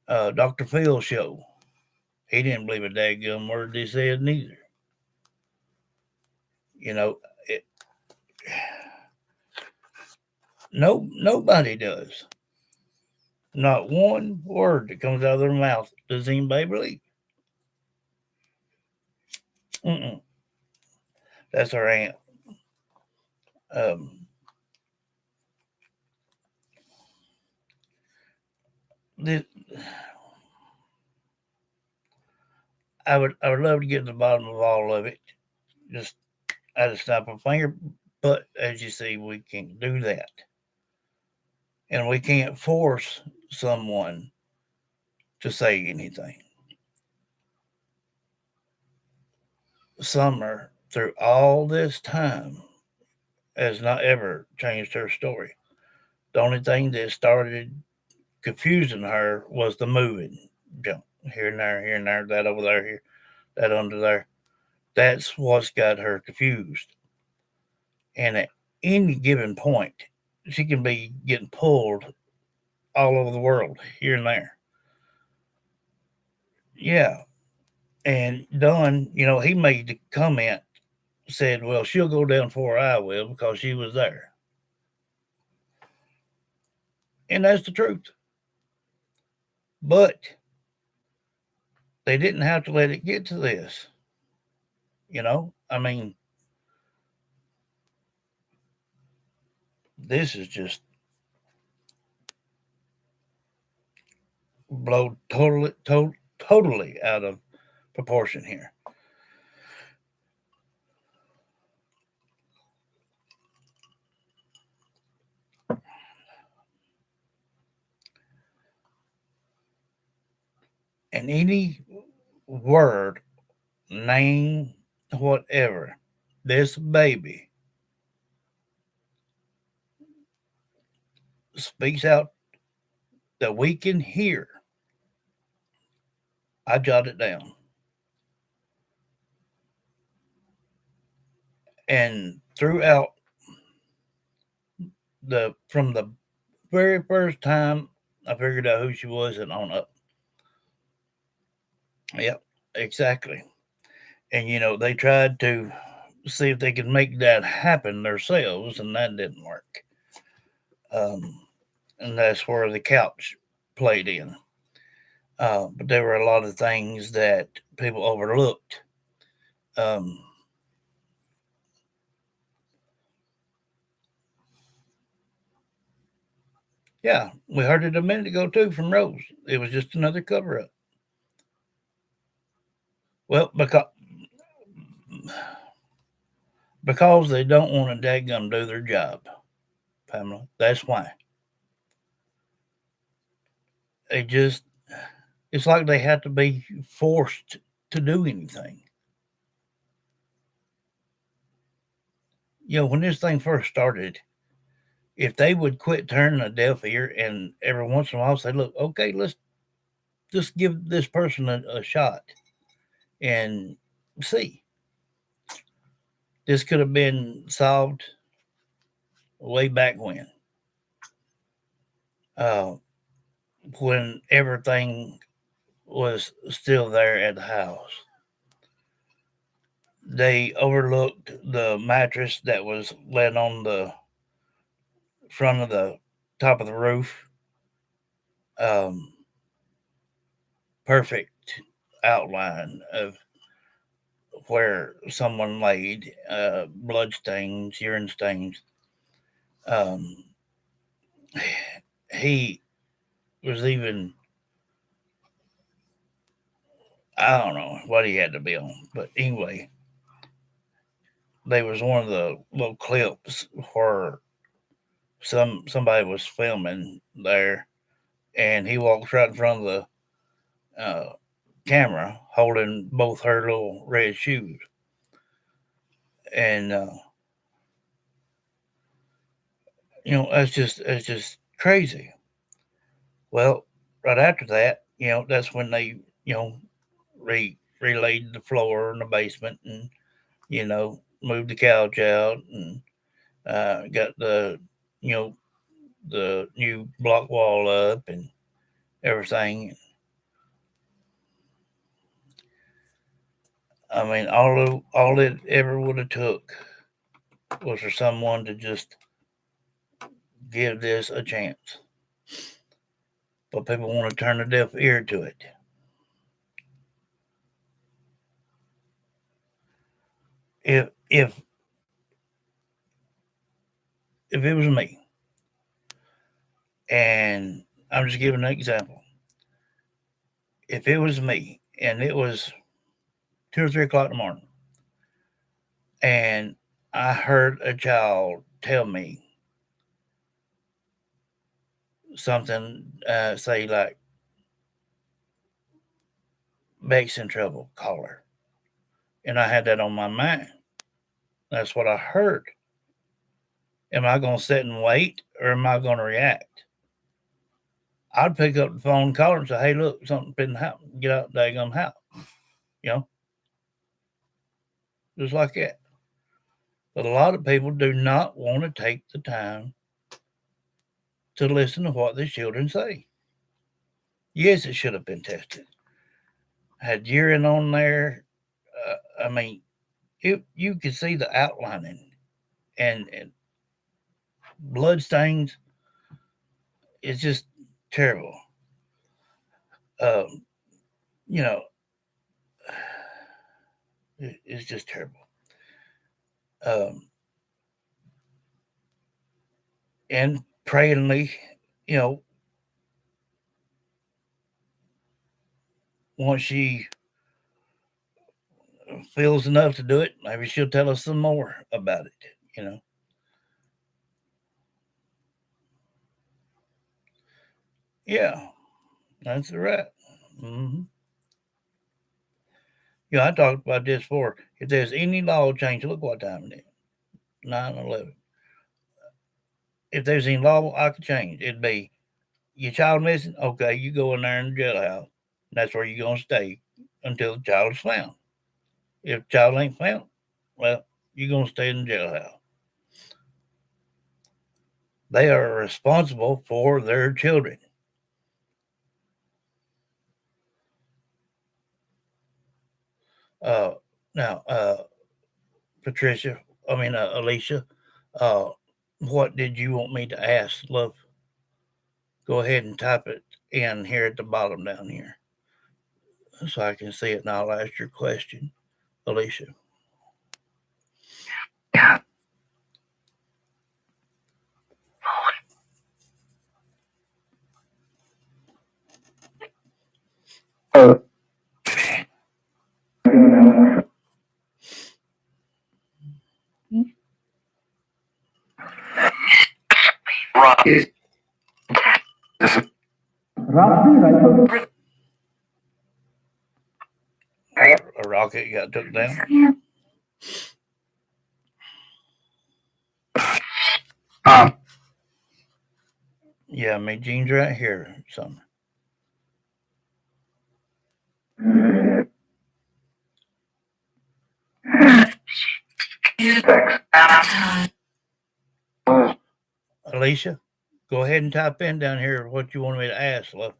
Dr. Phil's show. He didn't believe a daggum word they said neither. You know, it, nobody does. Not one word that comes out of their mouth does anybody believe. Mm-mm. That's our aunt. Um, this, I would love to get to the bottom of all of it, just at a snap of a finger. But as you see, we can't do that, and we can't force someone to say anything. Summer, through all this time, has not ever changed her story. The only thing that started confusing her was the moving jump here and there, that over there, here, that under there. That's what's got her confused. And at any given point, she can be getting pulled all over the world, here and there. Yeah. And Don, he made the comment, said, well, she'll go down before I will because she was there. And that's the truth. But they didn't have to let it get to this. I mean, this is just blown totally out of proportion here. And any word, name, whatever, this baby speaks out that we can hear, I jot it down. And throughout from the very first time I figured out who she was and on up. Yep, exactly. And they tried to see if they could make that happen themselves, and that didn't work. And that's where the couch played in. But there were a lot of things that people overlooked. Um, yeah, we heard it a minute ago too from Rose. It was just another cover up. Well, because they don't want to daggum do their job, Pamela. That's why. It's like they have to be forced to do anything. When this thing first started, if they would quit turning a deaf ear and every once in a while say, look, okay, let's just give this person a shot and see. This could have been solved way back uh, when everything was still there at the house. They overlooked the mattress that was laying on the front of the top of the roof. Um, Perfect outline of where someone laid, blood stains, urine stains. Um, he was even, I don't know what he had to be on, but anyway, there was one of the little clips where somebody was filming there, and he walks right in front of the camera holding both her little red shoes, and that's just crazy. Well, right after that, that's when they relayed the floor in the basement, and moved the couch out, and got you know the new block wall up and everything. I mean, all it ever would have took was for someone to just give this a chance, but people want to turn a deaf ear to it. If it was me, and I'm just giving an example, if it was me and it was 2 or 3 o'clock in the morning. And I heard a child tell me something, say like, Beck's in trouble, call her. And I had that on my mind. That's what I heard. Am I going to sit and wait, or am I going to react? I'd pick up the phone and call her and say, hey, look, something didn't happen. Get out the daggum house. You know? Just like that. But a lot of people do not want to take the time to listen to what their children say. Yes, it should have been tested. Had urine on there. I mean, you could see the outlining and blood stains. It's just terrible. You know, it's just terrible. And prayingly, you know, once she feels enough to do it, maybe she'll tell us some more about it, you know. Yeah, that's right. Mm-hmm. Yeah, I talked about this before. If there's any law change, look what time it is. 9/11. If there's any law I could change, it'd be your child missing. Okay, you go in there in the jailhouse. That's where you're gonna stay until the child is found. If the child ain't found, well, you're gonna stay in the jailhouse. They are responsible for their children. Now, Patricia, Alicia, uh, what did you want me to ask, love? Go ahead and type it in here at the bottom down here so I can see it, and I'll ask your question, Alicia. A rocket got took down. Yeah, my jeans right here, something. Alicia, go ahead and type in down here what you want me to ask, love.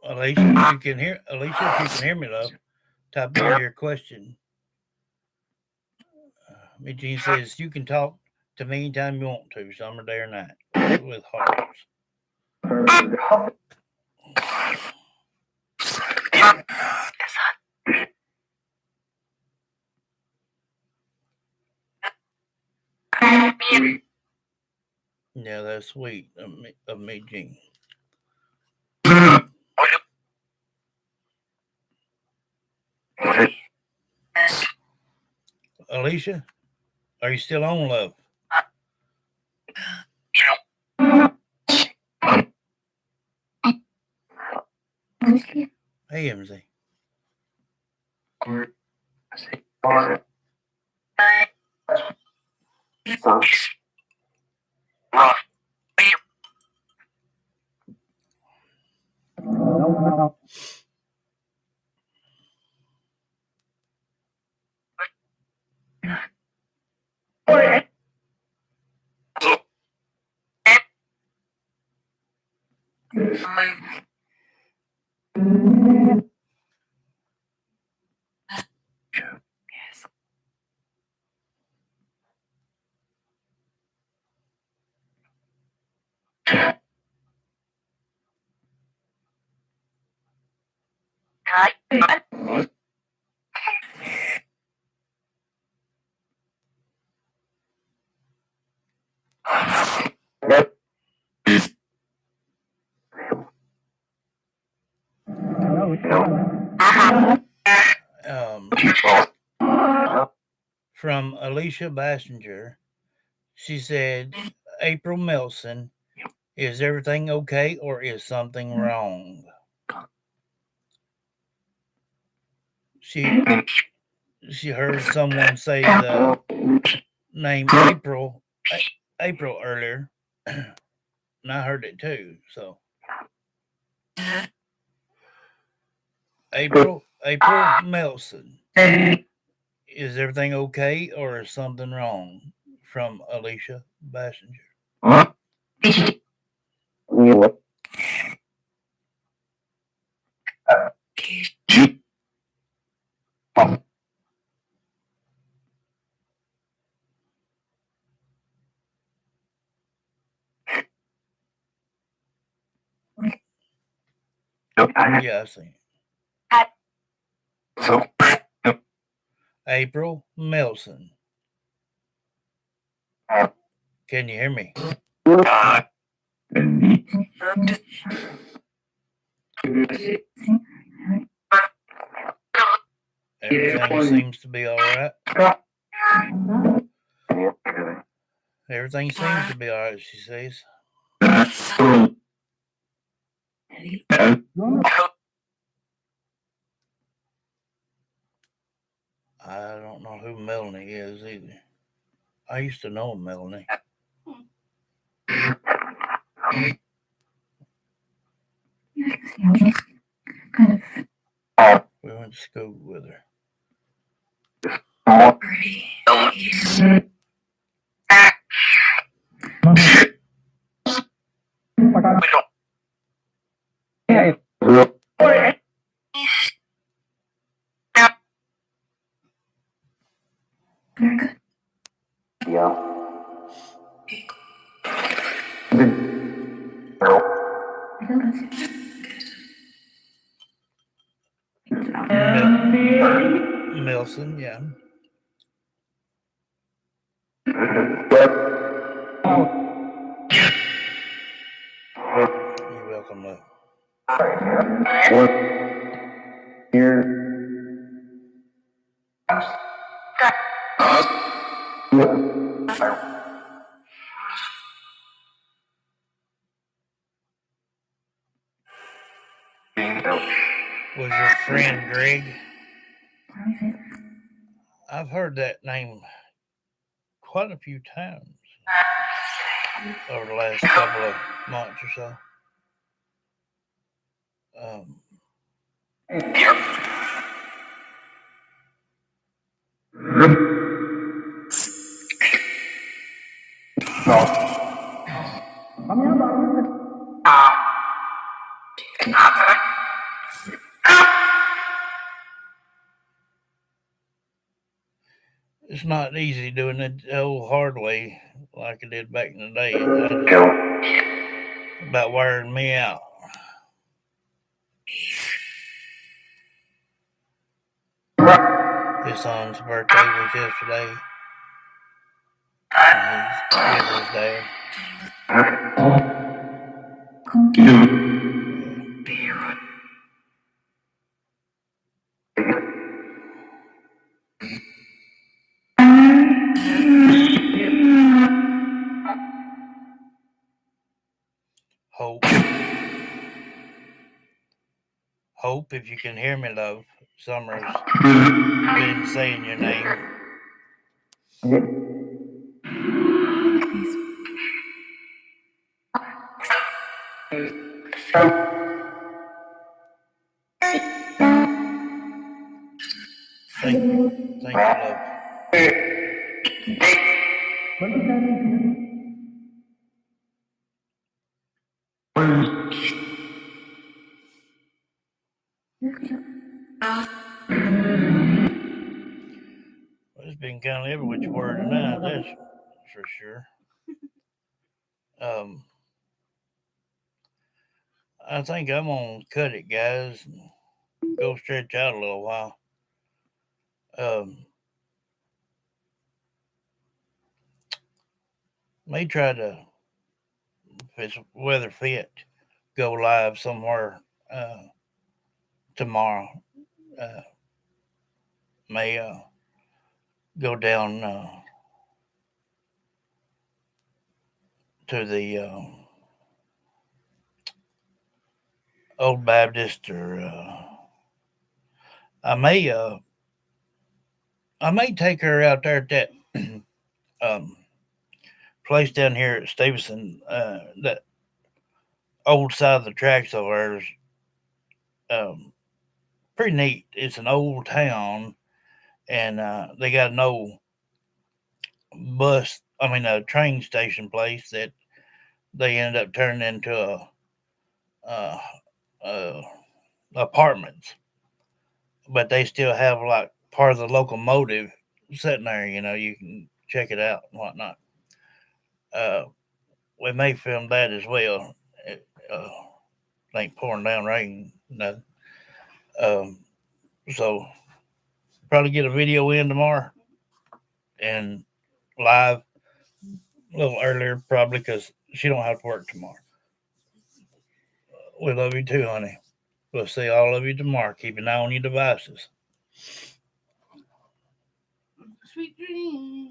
Alicia, if you can hear me, love, type in your question. Jean says you can talk to me anytime you want to, summer, day, or night, with hearts. Yeah, that's sweet of me, Jean. Alicia, are you still on, love? Hey, MZ. Um, from Alicia Bassinger, she said, April Melson, is everything okay or is something wrong? She heard someone say the name April earlier, and I heard it too. So April Melson, is everything okay or is something wrong? From Alicia Bassinger. Yeah, I see. April Melson. Can you hear me? Everything seems to be all right. Everything seems to be all right, she says. I don't know who Melanie is either. I used to know Melanie. We went to school with her. Melson, yeah. You're welcome, love. Was your friend Greg? I've heard that name quite a few times over the last couple of months or so. It's not easy doing it the old hard way like I did back in the day. About wearing me out. His son's birthday was yesterday. And he's with his dad. Hope, if you can hear me, love. Summer's been saying your name. Thank you, love. Well, it's been kind of every which word tonight, that's for sure. Um, I think I'm gonna cut it, guys, and go stretch out a little while. Um, may try to, if it's weather fit, go live somewhere tomorrow. Uh, may go down to the Old Baptist, or I may uh, I may take her out there at that um, place down here at Stevenson. That old side of the tracks over there is um, pretty neat. It's an old town, and they got an old a train station place that they ended up turning into a, a apartments, but they still have like part of the locomotive sitting there. You can check it out and whatnot. Uh, we may film that as well. It ain't pouring down rain, nothing. Um, so probably get a video in tomorrow and live a little earlier, probably because she don't have to work tomorrow. We love you too, honey. We'll see all of you tomorrow. Keep an eye on your devices. Sweet dreams.